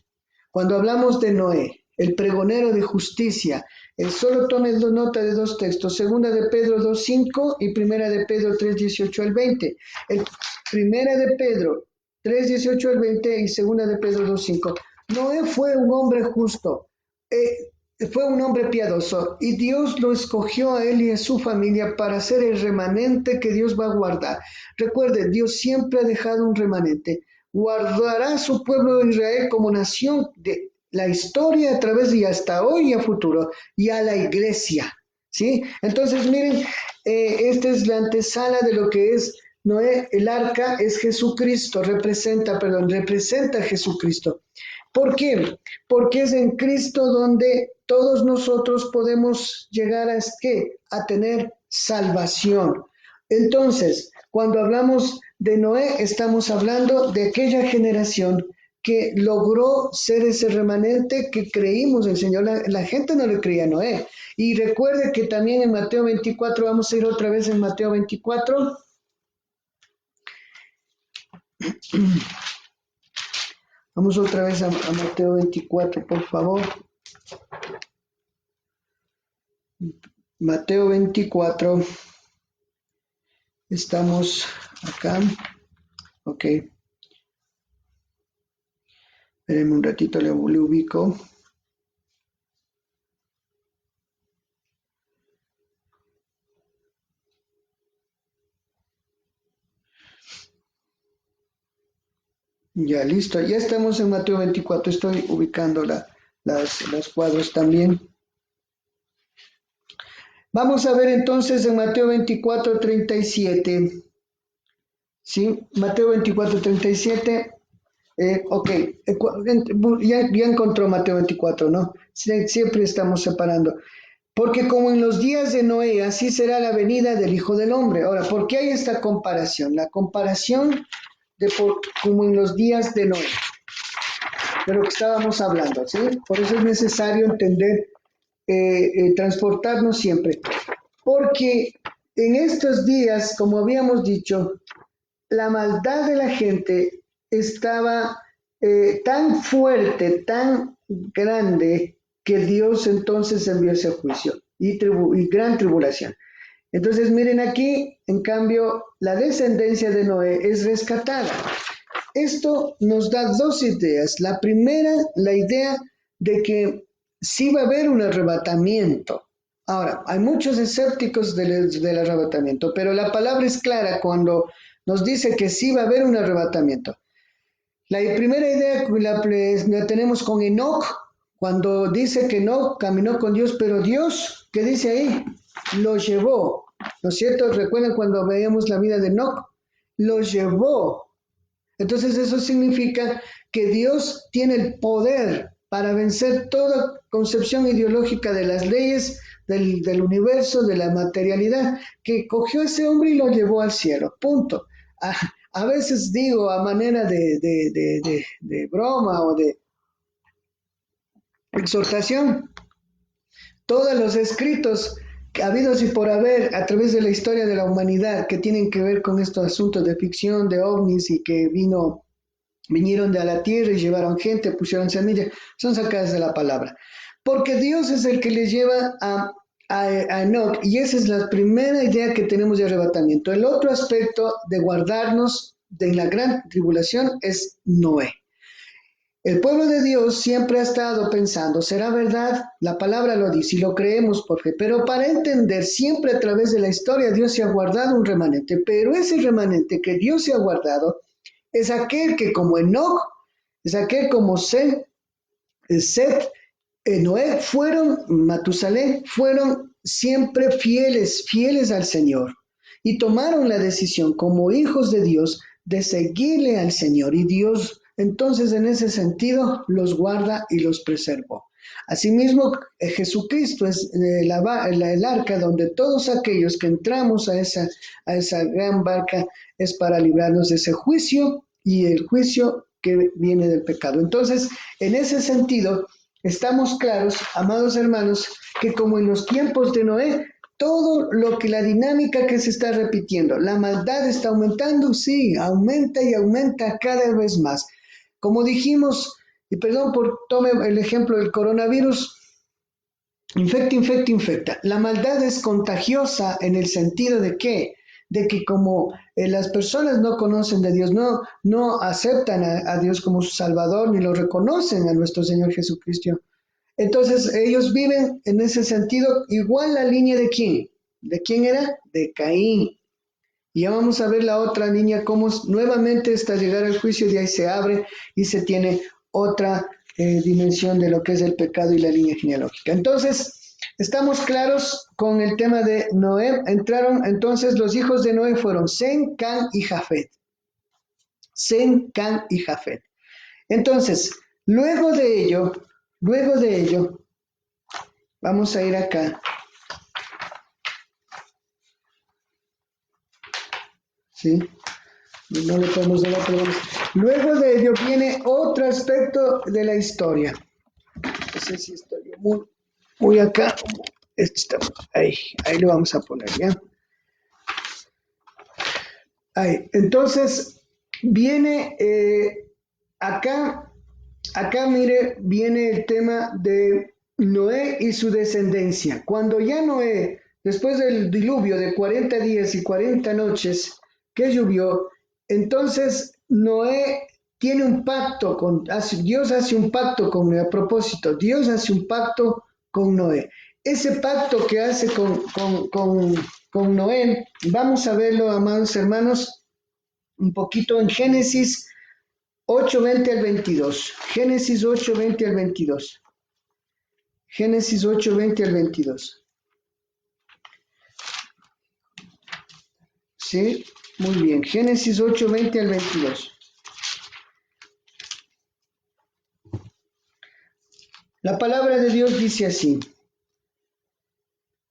Speaker 1: cuando hablamos de Noé, el pregonero de justicia, solo tome nota de dos textos, segunda de Pedro 2:5 y primera de Pedro 3:18 al 20. Primera de Pedro 3:18 al 20 y segunda de Pedro 2:5. Noé fue un hombre justo, fue un hombre piadoso y Dios lo escogió a él y a su familia para ser el remanente que Dios va a guardar. Recuerde, Dios siempre ha dejado un remanente. Guardará a su pueblo de Israel como nación de la historia a través de hasta hoy y a futuro, y a la iglesia, ¿sí? Entonces, miren, esta es la antesala de lo que es Noé. El arca es Jesucristo, representa a Jesucristo. ¿Por qué? Porque es en Cristo donde todos nosotros podemos llegar a tener salvación. Entonces, cuando hablamos de Noé, estamos hablando de aquella generación que logró ser ese remanente que creímos en el Señor. La gente no le creía a Noé. Y recuerde que también en Mateo 24, vamos a ir otra vez en Mateo 24. Vamos otra vez a Mateo 24, por favor. Mateo 24. Estamos acá. Ok. Espérenme un ratito, le ubico. Ya, listo. Ya estamos en Mateo 24. Estoy ubicando los cuadros también. Vamos a ver entonces en Mateo 24, 37. ¿Sí? Mateo 24, 37. Ok, ya encontró Mateo 24, ¿no? Siempre estamos separando. Porque como en los días de Noé, así será la venida del Hijo del Hombre. Ahora, ¿por qué hay esta comparación? La comparación como en los días de Noé, de lo que estábamos hablando, ¿sí? Por eso es necesario entender, transportarnos siempre. Porque en estos días, como habíamos dicho, la maldad de la gente estaba tan fuerte, tan grande, que Dios entonces envió ese juicio y gran tribulación. Entonces miren aquí, en cambio, la descendencia de Noé es rescatada. Esto nos da dos ideas. La primera, la idea de que sí va a haber un arrebatamiento. Ahora, hay muchos escépticos del arrebatamiento, pero la palabra es clara cuando nos dice que sí va a haber un arrebatamiento. La primera idea la tenemos con Enoc, cuando dice que no caminó con Dios, pero Dios, ¿qué dice ahí? Lo llevó, ¿no es cierto? ¿Recuerdan cuando veíamos la vida de Enoc? Lo llevó. Entonces eso significa que Dios tiene el poder para vencer toda concepción ideológica de las leyes del universo, de la materialidad, que cogió a ese hombre y lo llevó al cielo. Punto. A veces digo a manera de broma o de exhortación, todos los escritos habidos y por haber a través de la historia de la humanidad que tienen que ver con estos asuntos de ficción, de ovnis y que vinieron de a la tierra y llevaron gente, pusieron semillas, son sacadas de la palabra. Porque Dios es el que les lleva a Enoch, y esa es la primera idea que tenemos de arrebatamiento. El otro aspecto de guardarnos de la gran tribulación es Noé. El pueblo de Dios siempre ha estado pensando, ¿será verdad? La palabra lo dice y lo creemos por fe, pero para entender siempre a través de la historia Dios se ha guardado un remanente, pero ese remanente que Dios se ha guardado es aquel que como Enoch, es aquel como Set, Noé, Matusalén, fueron siempre fieles al Señor y tomaron la decisión como hijos de Dios de seguirle al Señor y Dios entonces en ese sentido los guarda y los preservó. Asimismo, Jesucristo es el arca donde todos aquellos que entramos a esa gran barca es para librarnos de ese juicio y el juicio que viene del pecado. Entonces, en ese sentido, estamos claros, amados hermanos, que como en los tiempos de Noé, todo lo que la dinámica que se está repitiendo, la maldad está aumentando, sí, aumenta y aumenta cada vez más. Como dijimos, y perdón por tome el ejemplo del coronavirus, infecta. La maldad es contagiosa en el sentido de que como las personas no conocen de Dios, no aceptan a Dios como su Salvador, ni lo reconocen a nuestro Señor Jesucristo. Entonces ellos viven en ese sentido igual la línea de quién. ¿De quién era? De Caín. Y ya vamos a ver la otra línea, cómo nuevamente hasta llegar al juicio de ahí se abre y se tiene otra dimensión de lo que es el pecado y la línea genealógica. Entonces, estamos claros con el tema de Noé. Entraron, entonces, los hijos de Noé fueron Sem, Cam y Jafet. Sem, Cam y Jafet. Entonces, luego de ello, vamos a ir acá. ¿Sí? No le podemos dar otro. Luego de ello viene otro aspecto de la historia. No sé si estoy muy acá. Ahí lo vamos a poner, ¿ya? Ahí. Entonces, viene acá, mire, viene el tema de Noé y su descendencia. Cuando ya Noé, después del diluvio de 40 días y 40 noches, que llovió, entonces Noé tiene un pacto Dios hace un pacto con Noé. A propósito, Dios hace un pacto con Noé. Ese pacto que hace con Noé, vamos a verlo, amados hermanos, un poquito en Génesis 8:20 al 22. Génesis 8:20 al 22. Génesis 8:20 al 22. ¿Sí? Muy bien, Génesis 8:20 al 22. La palabra de Dios dice así.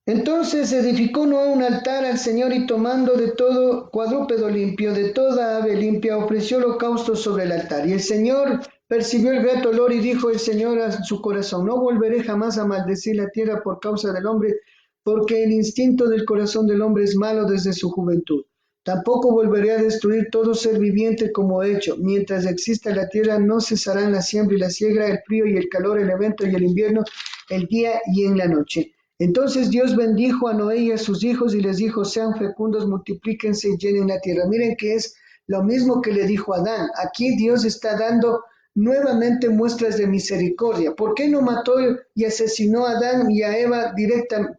Speaker 1: Entonces edificó Noé un altar al Señor y tomando de todo cuadrúpedo limpio, de toda ave limpia, ofreció holocausto sobre el altar. Y el Señor percibió el grato olor y dijo el Señor a su corazón, no volveré jamás a maldecir la tierra por causa del hombre, porque el instinto del corazón del hombre es malo desde su juventud. Tampoco volveré a destruir todo ser viviente como he hecho. Mientras exista la tierra no cesarán la siembra y la siega, el frío y el calor, el evento y el invierno, el día y en la noche. Entonces Dios bendijo a Noé y a sus hijos y les dijo, sean fecundos, multiplíquense y llenen la tierra. Miren que es lo mismo que le dijo a Adán. Aquí Dios está dando nuevamente muestras de misericordia. ¿Por qué no mató y asesinó a Adán y a Eva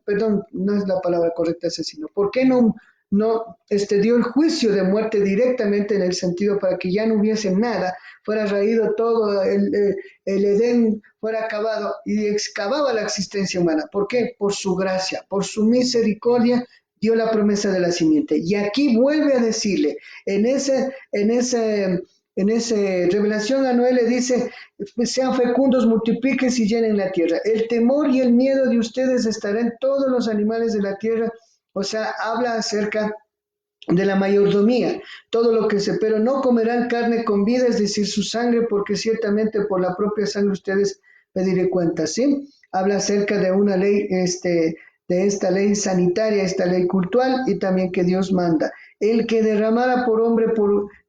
Speaker 1: perdón, no es la palabra correcta asesinó? ¿Por qué no dio el juicio de muerte directamente en el sentido para que ya no hubiese nada, fuera raído todo el Edén, fuera acabado y excavaba la existencia humana? ¿Por qué? Por su gracia, por su misericordia dio la promesa de la simiente. Y aquí vuelve a decirle, en esa revelación a Noé le dice, sean fecundos, multiplíquense y llenen la tierra. El temor y el miedo de ustedes estará en todos los animales de la tierra. O sea, habla acerca de la mayordomía, todo lo que pero no comerán carne con vida, es decir, su sangre, porque ciertamente por la propia sangre ustedes pediré cuentas, ¿sí? Habla acerca de una ley, de esta ley sanitaria, esta ley cultural y también que Dios manda. El que derramara por hombre,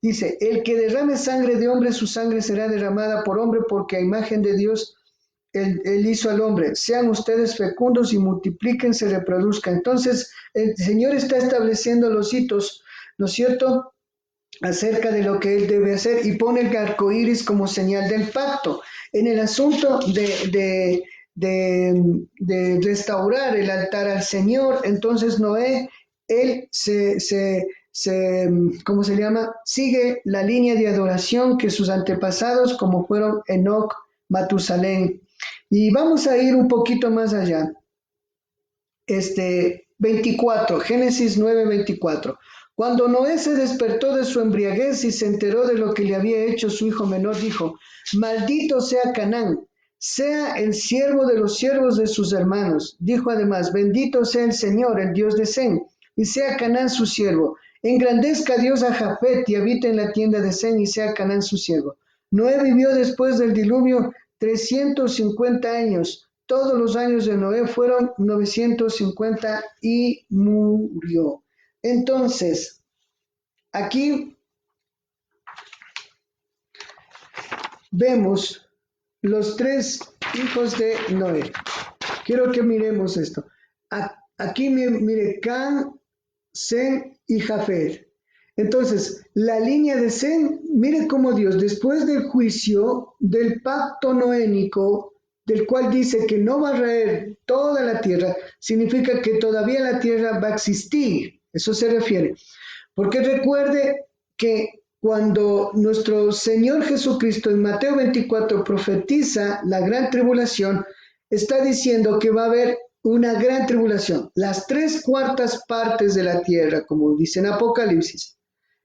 Speaker 1: dice, el que derrame sangre de hombre, su sangre será derramada por hombre, porque a imagen de Dios él hizo al hombre. Sean ustedes fecundos y multiplíquense, reproduzcan. Entonces, el Señor está estableciendo los hitos, ¿no es cierto?, acerca de lo que Él debe hacer y pone el arco iris como señal del pacto. En el asunto de restaurar el altar al Señor, entonces Noé, él ¿cómo se llama? Sigue la línea de adoración que sus antepasados, como fueron Enoc, Matusalén. Y vamos a ir un poquito más allá. 24, Génesis 9:24. Cuando Noé se despertó de su embriaguez y se enteró de lo que le había hecho su hijo menor, dijo, maldito sea Canaán, sea el siervo de los siervos de sus hermanos. Dijo además, bendito sea el Señor, el Dios de Sem, y sea Canaán su siervo. Engrandezca Dios a Jafet y habite en la tienda de Sem, y sea Canaán su siervo. Noé vivió después del diluvio 350 años. Todos los años de Noé fueron 950 y murió. Entonces, aquí vemos los tres hijos de Noé. Quiero que miremos esto. Aquí mire, Can, Sem y Jafet. Entonces, la línea de Sem, mire cómo Dios, después del juicio del pacto noénico, del cual dice que no va a raer toda la tierra, significa que todavía la tierra va a existir. Eso se refiere. Porque recuerde que cuando nuestro Señor Jesucristo en Mateo 24 profetiza la gran tribulación, está diciendo que va a haber una gran tribulación. Las 3/4 partes de la tierra, como dice en Apocalipsis,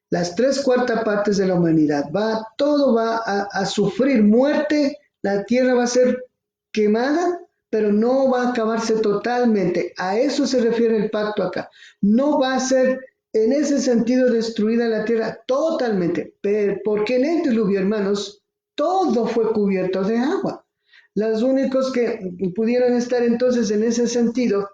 Speaker 1: las 3/4 partes de la humanidad, todo va a sufrir muerte, la tierra va a ser quemada, pero no va a acabarse totalmente. A eso se refiere el pacto acá. No va a ser en ese sentido destruida la tierra totalmente, porque en el diluvio, hermanos, todo fue cubierto de agua. Los únicos que pudieron estar entonces en ese sentido,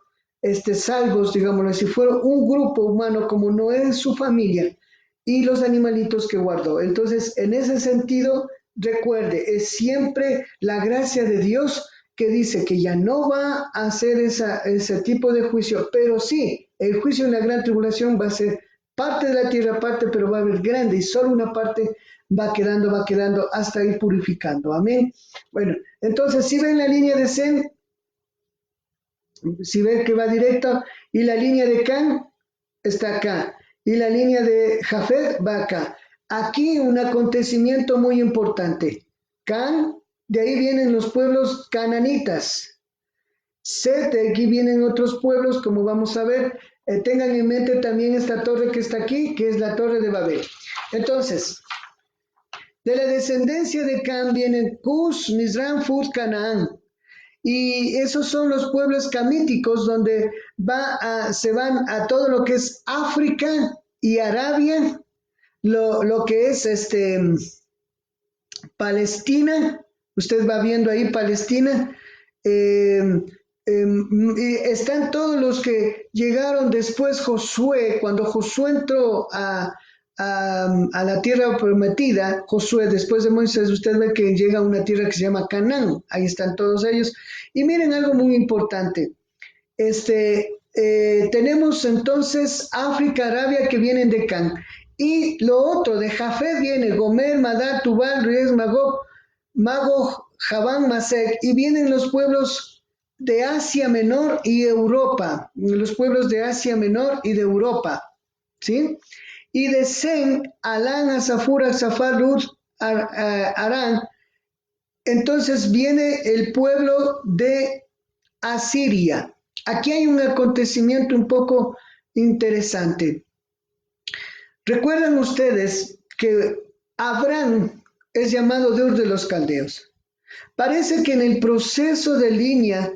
Speaker 1: salvos, digámoslo así, fueron un grupo humano como Noé y su familia y los animalitos que guardó. Entonces, en ese sentido, recuerde, es siempre la gracia de Dios que dice que ya no va a hacer ese tipo de juicio, pero sí, el juicio en la gran tribulación va a ser parte de la tierra, pero va a haber grande y solo una parte va quedando hasta ir purificando. Amén. Bueno, entonces si ven la línea de Sem, si ven que va directo, y la línea de Can está acá, y la línea de Jafet va acá. Aquí un acontecimiento muy importante. Can, de ahí vienen los pueblos cananitas. Set, de aquí vienen otros pueblos, como vamos a ver. Tengan en mente también esta torre que está aquí, que es la torre de Babel. Entonces, de la descendencia de Can vienen Cus, Mizram, Fut, Canaán. Y esos son los pueblos camíticos donde se van a todo lo que es África y Arabia, lo que es Palestina. Usted va viendo ahí Palestina. Y están todos los que llegaron después Josué, cuando Josué entró a la tierra prometida. Josué, después de Moisés, usted ve que llega a una tierra que se llama Canaán. Ahí están todos ellos. Y miren algo muy importante. Tenemos entonces África, Arabia, que vienen de Can. Y lo otro, de Jafet viene Gomer, Madar, Tubal, Ries, Magog, Magog, Javán, Masek, y vienen los pueblos de Asia Menor y Europa, los pueblos de Asia Menor y de Europa, ¿sí? Y de Sem, Alán, Asafur, Asafar, Lud, Arán. Entonces viene el pueblo de Asiria. Aquí hay un acontecimiento un poco interesante. Recuerdan ustedes que Abraham es llamado Dios de los caldeos. Parece que en el proceso de línea,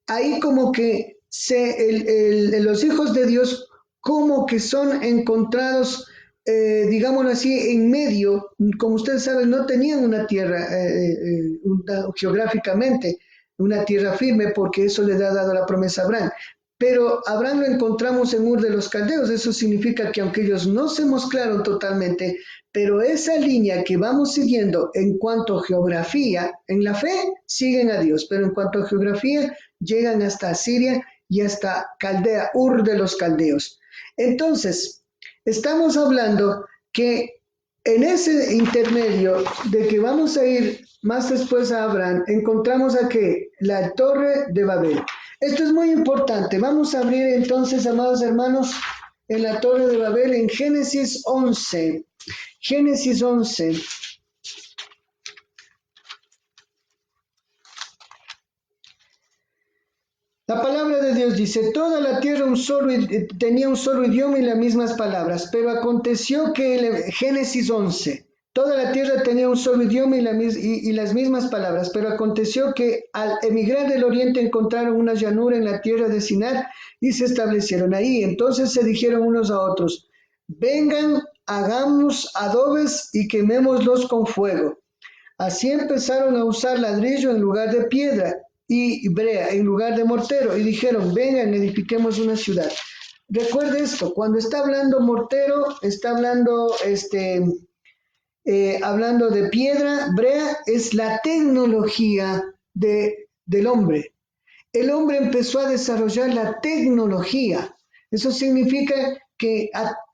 Speaker 1: ahí como que los hijos de Dios como que son encontrados, digámoslo así, en medio. Como ustedes saben, no tenían una tierra geográficamente, una tierra firme, porque eso le ha dado la promesa a Abraham. Pero Abraham lo encontramos en Ur de los Caldeos. Eso significa que aunque ellos no se mezclaron totalmente, pero esa línea que vamos siguiendo en cuanto a geografía, en la fe siguen a Dios, pero en cuanto a geografía llegan hasta Asiria y hasta Caldea, Ur de los Caldeos. Entonces, estamos hablando que en ese intermedio de que vamos a ir más después a Abraham, encontramos aquí la Torre de Babel. Esto es muy importante. Vamos a abrir entonces, amados hermanos, en la Torre de Babel en Génesis 11. Génesis 11. La palabra de Dios dice, toda la tierra tenía un solo idioma y las mismas palabras, pero aconteció que, Génesis 11, toda la tierra tenía un solo idioma y las mismas palabras, pero aconteció que al emigrar del oriente encontraron una llanura en la tierra de Sinar y se establecieron ahí. Entonces se dijeron unos a otros, vengan, hagamos adobes y quemémoslos con fuego. Así empezaron a usar ladrillo en lugar de piedra y brea en lugar de mortero, y dijeron, vengan, edifiquemos una ciudad. Recuerde esto, cuando está hablando mortero, está hablando, hablando de piedra, brea es la tecnología del hombre. El hombre empezó a desarrollar la tecnología. Eso significa que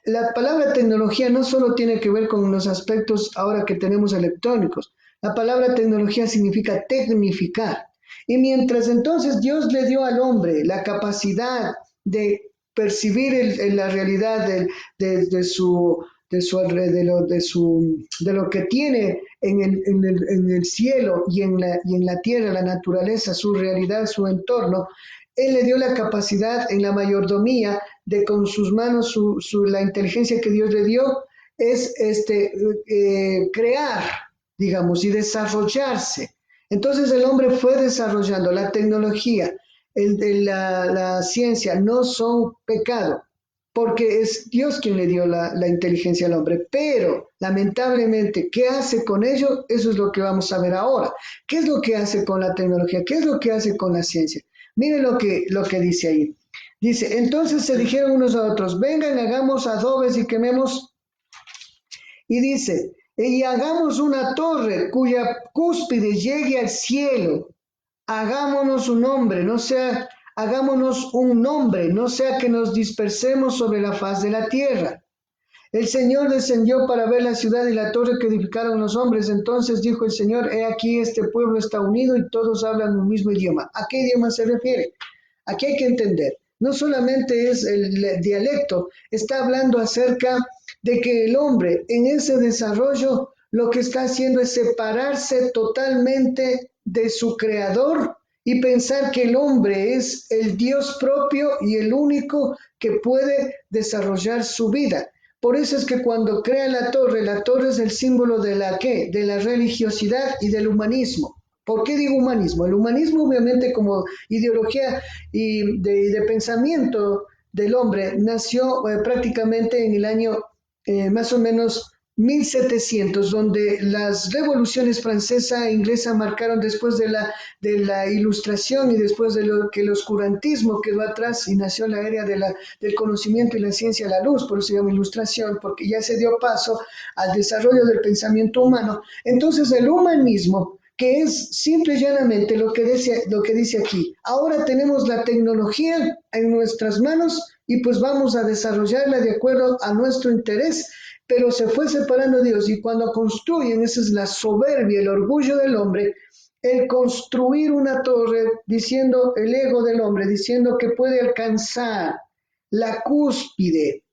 Speaker 1: la palabra tecnología no solo tiene que ver con los aspectos ahora que tenemos electrónicos. La palabra tecnología significa tecnificar. Y mientras entonces Dios le dio al hombre la capacidad de percibir la realidad de lo que tiene en el cielo y en la tierra, la naturaleza, su realidad, su entorno, Él le dio la capacidad en la mayordomía de con sus manos, la inteligencia que Dios le dio, es crear, digamos, y desarrollarse. Entonces el hombre fue desarrollando la tecnología, la ciencia, no son pecado, porque es Dios quien le dio la inteligencia al hombre. Pero, lamentablemente, ¿qué hace con ello? Eso es lo que vamos a ver ahora. ¿Qué es lo que hace con la tecnología? ¿Qué es lo que hace con la ciencia? Miren lo que dice ahí. Dice, entonces se dijeron unos a otros, vengan, hagamos adobes y quememos. Y dice, y hagamos una torre cuya cúspide llegue al cielo. Hagámonos un nombre, hagámonos un nombre, no sea que nos dispersemos sobre la faz de la tierra. El Señor descendió para ver la ciudad y la torre que edificaron los hombres. Entonces dijo el Señor, he aquí este pueblo está unido y todos hablan un mismo idioma. ¿A qué idioma se refiere? Aquí hay que entender, no solamente es el dialecto, está hablando acerca de que el hombre en ese desarrollo lo que está haciendo es separarse totalmente de su creador y pensar que el hombre es el Dios propio y el único que puede desarrollar su vida. Por eso es que cuando crea la torre es el símbolo de la ¿qué? De la religiosidad y del humanismo. ¿Por qué digo humanismo? El humanismo obviamente como ideología y de pensamiento del hombre nació prácticamente en el año más o menos 1700, donde las revoluciones francesa e inglesa marcaron después de la ilustración y después de lo que el oscurantismo quedó atrás y nació la era del conocimiento y la ciencia a la luz, por eso se llama ilustración, porque ya se dio paso al desarrollo del pensamiento humano. Entonces el humanismo, que es simple y llanamente lo que dice aquí, ahora tenemos la tecnología en nuestras manos y pues vamos a desarrollarla de acuerdo a nuestro interés, pero se fue separando de Dios. Y cuando construyen, esa es la soberbia, el orgullo del hombre, el construir una torre, diciendo el ego del hombre, diciendo que puede alcanzar la cúspide,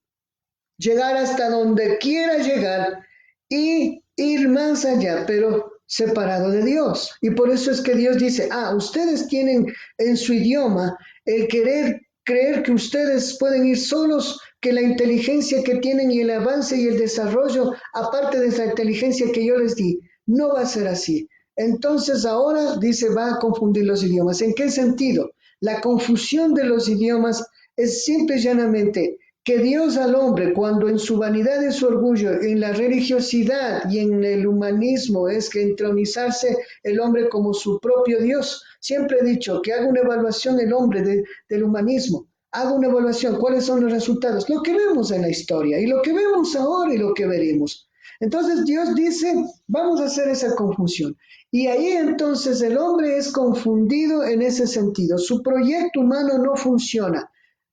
Speaker 1: llegar hasta donde quiera llegar y ir más allá, pero separado de Dios. Y por eso es que Dios dice, ustedes tienen en su idioma el querer creer que ustedes pueden ir solos, que la inteligencia que tienen y el avance y el desarrollo, aparte de esa inteligencia que yo les di, no va a ser así. Entonces ahora dice, va a confundir los idiomas. ¿En qué sentido? La confusión de los idiomas es simple y llanamente que Dios al hombre, cuando en su vanidad y su orgullo, en la religiosidad y en el humanismo, es que entronizarse el hombre como su propio Dios. Siempre he dicho que haga una evaluación el hombre del humanismo. Haga una evaluación, ¿cuáles son los resultados? Lo que vemos en la historia y lo que vemos ahora y lo que veremos. Entonces Dios dice, vamos a hacer esa confusión. Y ahí entonces el hombre es confundido en ese sentido. Su proyecto humano no funciona.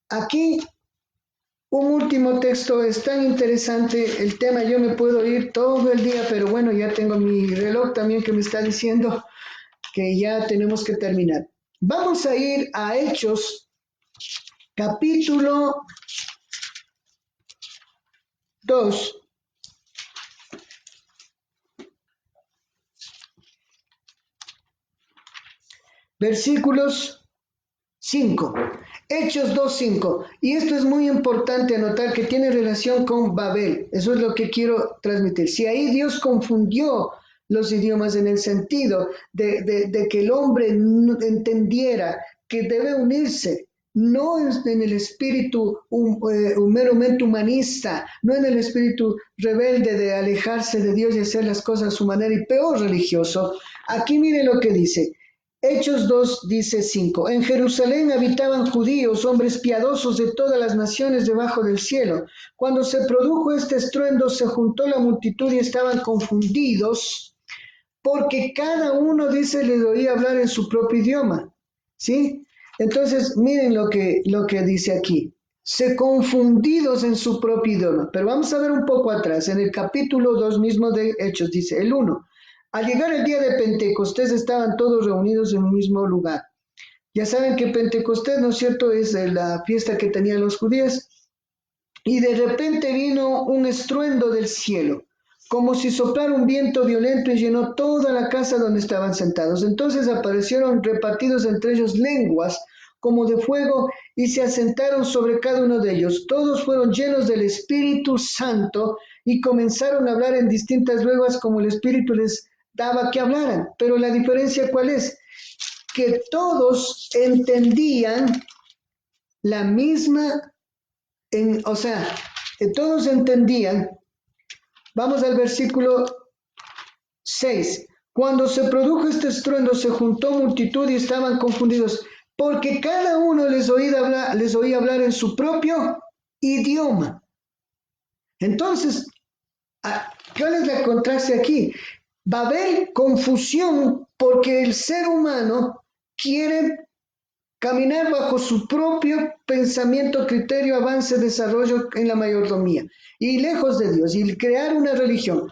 Speaker 1: Aquí un último texto, es tan interesante el tema, yo me puedo ir todo el día, pero bueno, ya tengo mi reloj también que me está diciendo que ya tenemos que terminar. Vamos a ir a Hechos, capítulo 2, versículos 5. Hechos 2:5. Y esto es muy importante anotar que tiene relación con Babel. Eso es lo que quiero transmitir. Si ahí Dios confundió los idiomas en el sentido de que el hombre no entendiera que debe unirse, no en el espíritu meramente humanista, no en el espíritu rebelde de alejarse de Dios y hacer las cosas a su manera y peor religioso. Aquí mire lo que dice. Hechos 2 dice 5. En Jerusalén habitaban judíos, hombres piadosos de todas las naciones debajo del cielo. Cuando se produjo este estruendo, se juntó la multitud y estaban confundidos, porque cada uno, dice, les oía hablar en su propio idioma. ¿Sí? Entonces, miren lo que dice aquí. Se confundidos en su propio idioma. Pero vamos a ver un poco atrás, en el capítulo 2 mismo de Hechos, dice el 1. Al llegar el día de Pentecostés estaban todos reunidos en un mismo lugar. Ya saben que Pentecostés, ¿no es cierto?, es la fiesta que tenían los judíos. Y de repente vino un estruendo del cielo, como si soplara un viento violento y llenó toda la casa donde estaban sentados. Entonces aparecieron repartidos entre ellos lenguas como de fuego y se asentaron sobre cada uno de ellos. Todos fueron llenos del Espíritu Santo y comenzaron a hablar en distintas lenguas como el Espíritu les daba que hablaran. Pero la diferencia, ¿cuál es? Que todos entendían la misma, o sea, que todos entendían. Vamos al versículo 6. Cuando se produjo este estruendo, se juntó multitud y estaban confundidos, porque cada uno les oía hablar en su propio idioma. Entonces, ¿cuál es la contraste aquí? Va a haber confusión porque el ser humano quiere caminar bajo su propio pensamiento, criterio, avance, desarrollo en la mayordomía y lejos de Dios y crear una religión.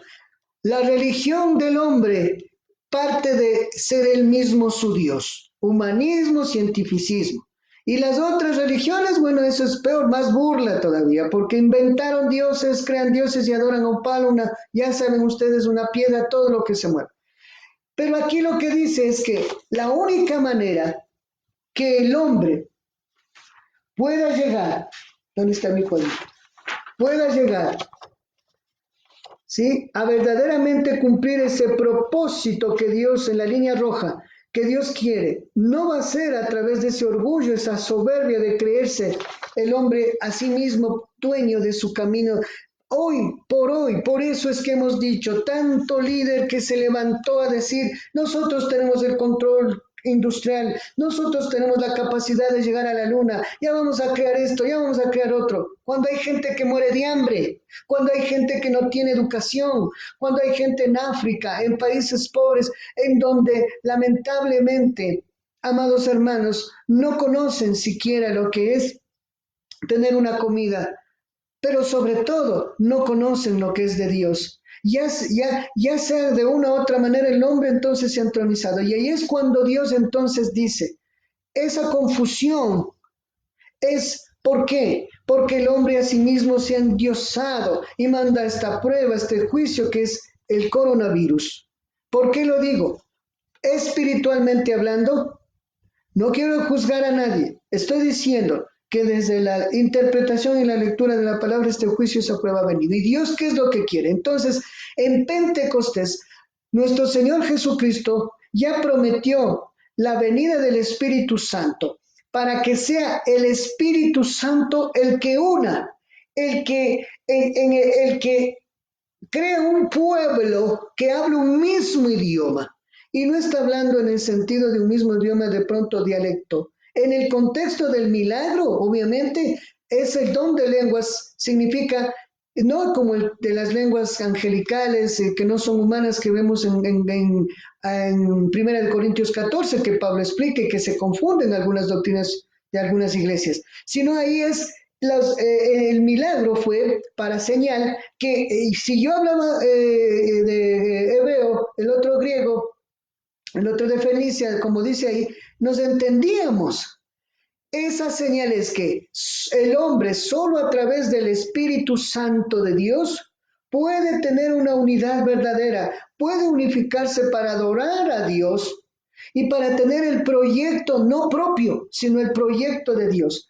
Speaker 1: La religión del hombre parte de ser él mismo su Dios, humanismo, cientificismo. Y las otras religiones, bueno, eso es peor, más burla todavía, porque inventaron dioses, crean dioses y adoran a un palo, ya saben ustedes, una piedra, todo lo que se mueve. Pero aquí lo que dice es que la única manera que el hombre pueda llegar, ¿dónde está mi cuadrito? Pueda llegar, ¿sí?, a verdaderamente cumplir ese propósito que Dios, en la línea roja, que Dios quiere, no va a ser a través de ese orgullo, esa soberbia de creerse el hombre a sí mismo dueño de su camino. Hoy, por eso es que hemos dicho, tanto líder que se levantó a decir, nosotros tenemos el control industrial, nosotros tenemos la capacidad de llegar a la luna, ya vamos a crear esto, ya vamos a crear otro. Cuando hay gente que muere de hambre, cuando hay gente que no tiene educación, cuando hay gente en África, en países pobres, en donde lamentablemente, amados hermanos, no conocen siquiera lo que es tener una comida pero sobre todo no conocen lo que es de Dios. Ya sea de una u otra manera el hombre entonces se ha entronizado. Y ahí es cuando Dios entonces dice, esa confusión es, ¿por qué? Porque el hombre a sí mismo se ha endiosado y manda esta prueba, este juicio que es el coronavirus. ¿Por qué lo digo? Espiritualmente hablando, no quiero juzgar a nadie. Estoy diciendo que desde la interpretación y la lectura de la palabra este juicio, esa prueba ha venido. ¿Y Dios qué es lo que quiere? Entonces, en Pentecostés, nuestro Señor Jesucristo ya prometió la venida del Espíritu Santo para que sea el Espíritu Santo el que una, el que crea un pueblo que habla un mismo idioma. Y no está hablando en el sentido de un mismo idioma, de pronto dialecto. En el contexto del milagro, obviamente, es el don de lenguas, significa, no como el de las lenguas angelicales, que no son humanas, que vemos en 1 Corintios 14, que Pablo explica, que se confunden algunas doctrinas de algunas iglesias, sino ahí es el milagro fue para señal que si yo hablaba de hebreo, el otro griego, el otro de Fenicia, como dice ahí, nos entendíamos. Esa señal es que el hombre solo a través del Espíritu Santo de Dios puede tener una unidad verdadera, puede unificarse para adorar a Dios y para tener el proyecto no propio, sino el proyecto de Dios.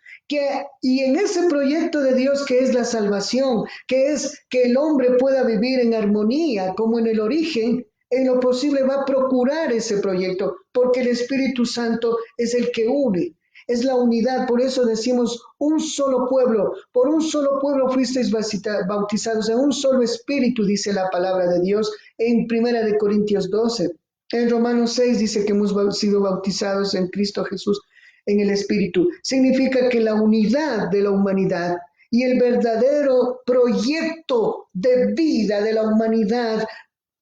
Speaker 1: Y en ese proyecto de Dios que es la salvación, que es que el hombre pueda vivir en armonía como en el origen, en lo posible va a procurar ese proyecto, porque el Espíritu Santo es el que une, es la unidad. Por eso decimos un solo pueblo, por un solo pueblo fuisteis bautizados, en un solo espíritu, dice la palabra de Dios en 1 Corintios 12. En Romanos 6 dice que hemos sido bautizados en Cristo Jesús en el Espíritu. Significa que la unidad de la humanidad y el verdadero proyecto de vida de la humanidad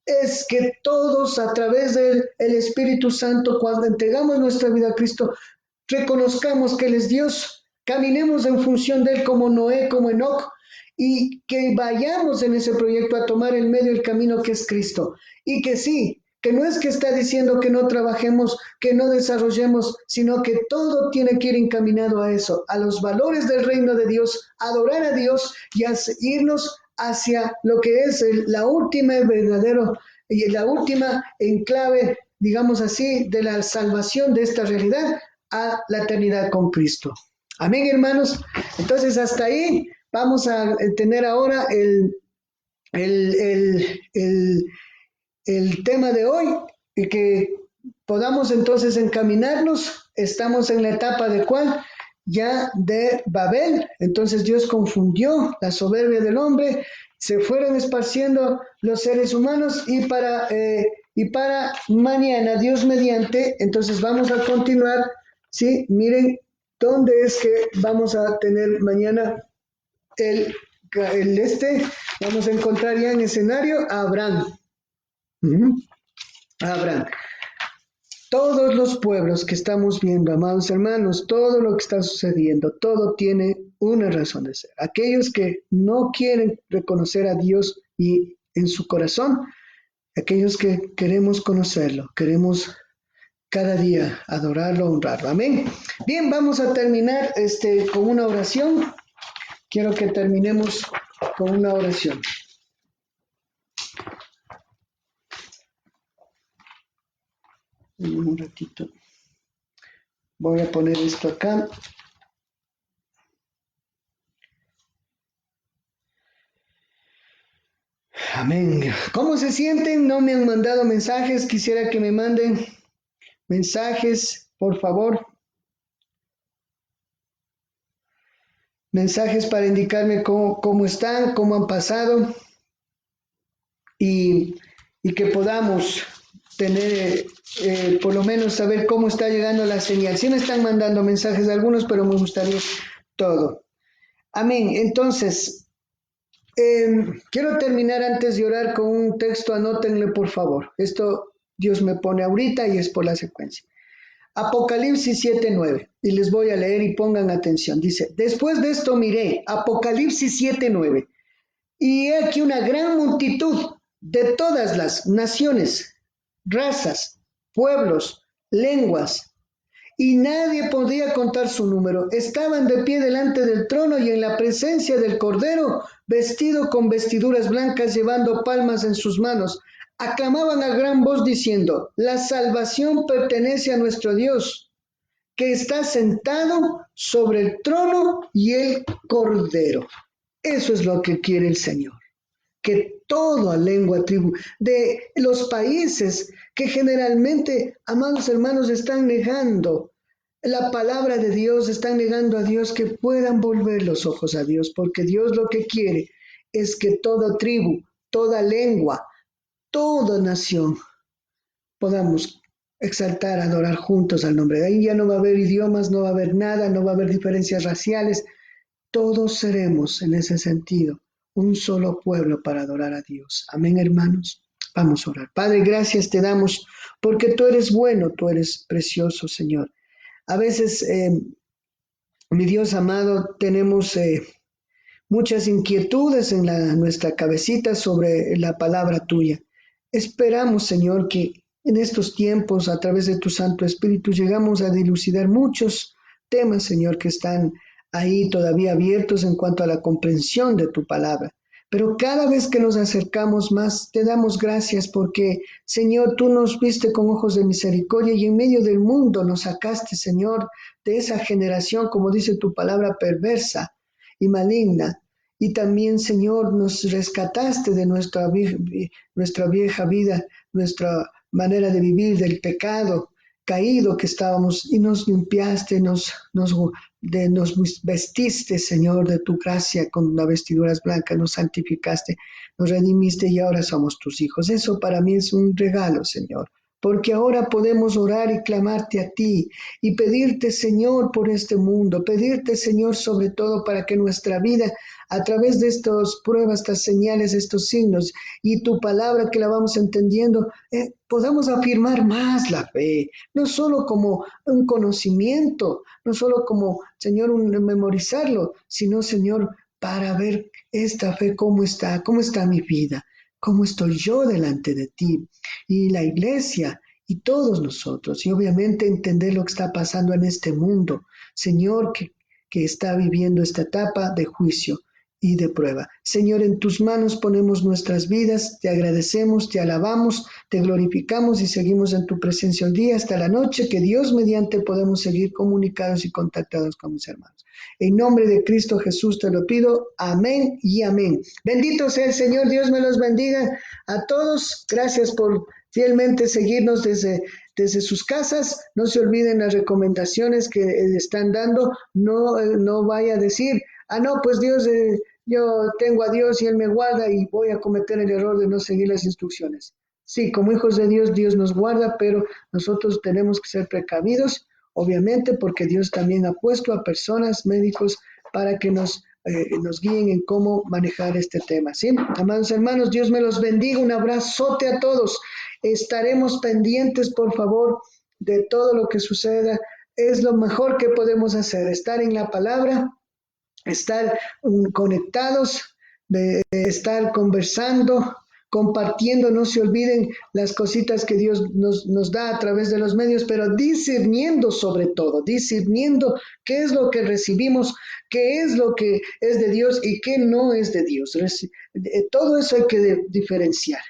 Speaker 1: es que todos a través del Espíritu Santo, cuando entregamos nuestra vida a Cristo, reconozcamos que Él es Dios, caminemos en función de Él como Noé, como Enoc, y que vayamos en ese proyecto a tomar el medio del camino que es Cristo. Y que sí, que no es que está diciendo que no trabajemos, que no desarrollemos, sino que todo tiene que ir encaminado a eso, a los valores del reino de Dios, adorar a Dios y a irnos hacia lo que es la última verdadero y la última enclave, digamos así, de la salvación de esta realidad a la eternidad con Cristo. Amén, hermanos. Entonces, hasta ahí vamos a tener ahora el, el, el, el tema de hoy y que podamos entonces encaminarnos. Estamos en la etapa de ¿cuál? Ya de Babel. Entonces Dios confundió la soberbia del hombre, se fueron esparciendo los seres humanos y para mañana, Dios mediante, entonces vamos a continuar, ¿sí? Miren dónde es que vamos a tener mañana vamos a encontrar ya en escenario a Abraham. Abraham. Todos los pueblos que estamos viendo, amados hermanos, todo lo que está sucediendo, todo tiene una razón de ser. Aquellos que no quieren reconocer a Dios y en su corazón, aquellos que queremos conocerlo, queremos cada día adorarlo, honrarlo. Amén. Bien, vamos a terminar con una oración. Quiero que terminemos con una oración. Un ratito. Voy a poner esto acá. Amén. ¿Cómo se sienten? No me han mandado mensajes. Quisiera que me manden mensajes, por favor. Mensajes para indicarme cómo están, cómo han pasado. Y que podamos tener, por lo menos saber cómo está llegando la señal. Sí me están mandando mensajes algunos, pero me gustaría todo. Amén. Entonces, quiero terminar antes de orar con un texto, anótenle por favor. Esto Dios me pone ahorita y es por la secuencia. Apocalipsis 7:9. Y les voy a leer y pongan atención. Dice, después de esto miré, Apocalipsis 7:9. Y he aquí una gran multitud de todas las naciones, razas, pueblos, lenguas, y nadie podía contar su número. Estaban de pie delante del trono y en la presencia del Cordero, vestido con vestiduras blancas, llevando palmas en sus manos. Aclamaban a gran voz diciendo, la salvación pertenece a nuestro Dios, que está sentado sobre el trono y el Cordero. Eso es lo que quiere el Señor, que toda lengua, tribu, de los países que generalmente, amados hermanos, están negando la palabra de Dios, están negando a Dios, que puedan volver los ojos a Dios, porque Dios lo que quiere es que toda tribu, toda lengua, toda nación podamos exaltar, adorar juntos al nombre de ahí. Ya no va a haber idiomas, no va a haber nada, no va a haber diferencias raciales, todos seremos en ese sentido un solo pueblo para adorar a Dios. Amén, hermanos. Vamos a orar. Padre, gracias te damos porque tú eres bueno, tú eres precioso, Señor. A veces, mi Dios amado, tenemos muchas inquietudes en nuestra cabecita sobre la palabra tuya. Esperamos, Señor, que en estos tiempos, a través de tu Santo Espíritu, llegamos a dilucidar muchos temas, Señor, que están ahí todavía abiertos en cuanto a la comprensión de tu palabra. Pero cada vez que nos acercamos más, te damos gracias porque, Señor, tú nos viste con ojos de misericordia y en medio del mundo nos sacaste, Señor, de esa generación, como dice tu palabra, perversa y maligna. Y también, Señor, nos rescataste de nuestra vieja vida, nuestra manera de vivir, del pecado caído que estábamos, y nos limpiaste, nos vestiste, Señor, de tu gracia con las vestiduras blancas, nos santificaste, nos redimiste y ahora somos tus hijos. Eso para mí es un regalo, Señor, porque ahora podemos orar y clamarte a ti y pedirte, Señor, por este mundo, pedirte, Señor, sobre todo para que nuestra vida, a través de estas pruebas, estas señales, estos signos y tu palabra que la vamos entendiendo, podamos afirmar más la fe, no solo como un conocimiento, no solo como, Señor, un memorizarlo, sino, Señor, para ver esta fe cómo está mi vida, cómo estoy yo delante de ti y la iglesia y todos nosotros, y obviamente entender lo que está pasando en este mundo, Señor, que está viviendo esta etapa de juicio y de prueba. Señor, en tus manos ponemos nuestras vidas, te agradecemos, te alabamos, te glorificamos y seguimos en tu presencia el día hasta la noche, que Dios mediante podemos seguir comunicados y contactados con mis hermanos. En nombre de Cristo Jesús te lo pido, amén y amén. Bendito sea el Señor, Dios me los bendiga a todos. Gracias por fielmente seguirnos desde sus casas. No se olviden las recomendaciones que están dando. No vaya a decir, no, pues Dios, yo tengo a Dios y Él me guarda y voy a cometer el error de no seguir las instrucciones. Sí, como hijos de Dios, Dios nos guarda, pero nosotros tenemos que ser precavidos, obviamente, porque Dios también ha puesto a personas, médicos, para que nos guíen en cómo manejar este tema. ¿Sí? Amados hermanos, Dios me los bendiga. Un abrazote a todos. Estaremos pendientes, por favor, de todo lo que suceda. Es lo mejor que podemos hacer, estar en la palabra, estar conectados, estar conversando, compartiendo. No se olviden las cositas que Dios nos da a través de los medios, pero discerniendo sobre todo, discerniendo qué es lo que recibimos, qué es lo que es de Dios y qué no es de Dios. Todo eso hay que diferenciar.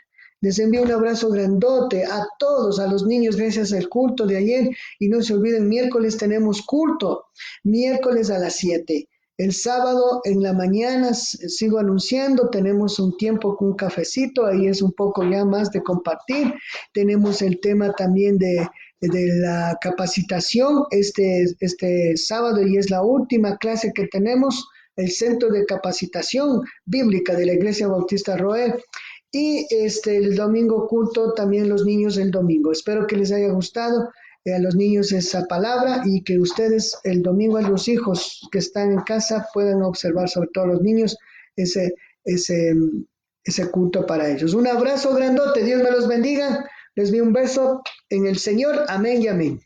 Speaker 1: Les envío un abrazo grandote a todos, a los niños, gracias al culto de ayer. Y no se olviden, miércoles tenemos culto, miércoles a las 7. El sábado en la mañana, sigo anunciando, tenemos un tiempo con un cafecito, ahí es un poco ya más de compartir. Tenemos el tema también de la capacitación este sábado, y es la última clase que tenemos, el Centro de Capacitación Bíblica de la Iglesia Bautista Roel. Y el domingo culto, también los niños el domingo. Espero que les haya gustado a los niños esa palabra y que ustedes el domingo a los hijos que están en casa puedan observar, sobre todo los niños, ese, ese, ese culto para ellos. Un abrazo grandote, Dios me los bendiga. Les doy un beso en el Señor. Amén y amén.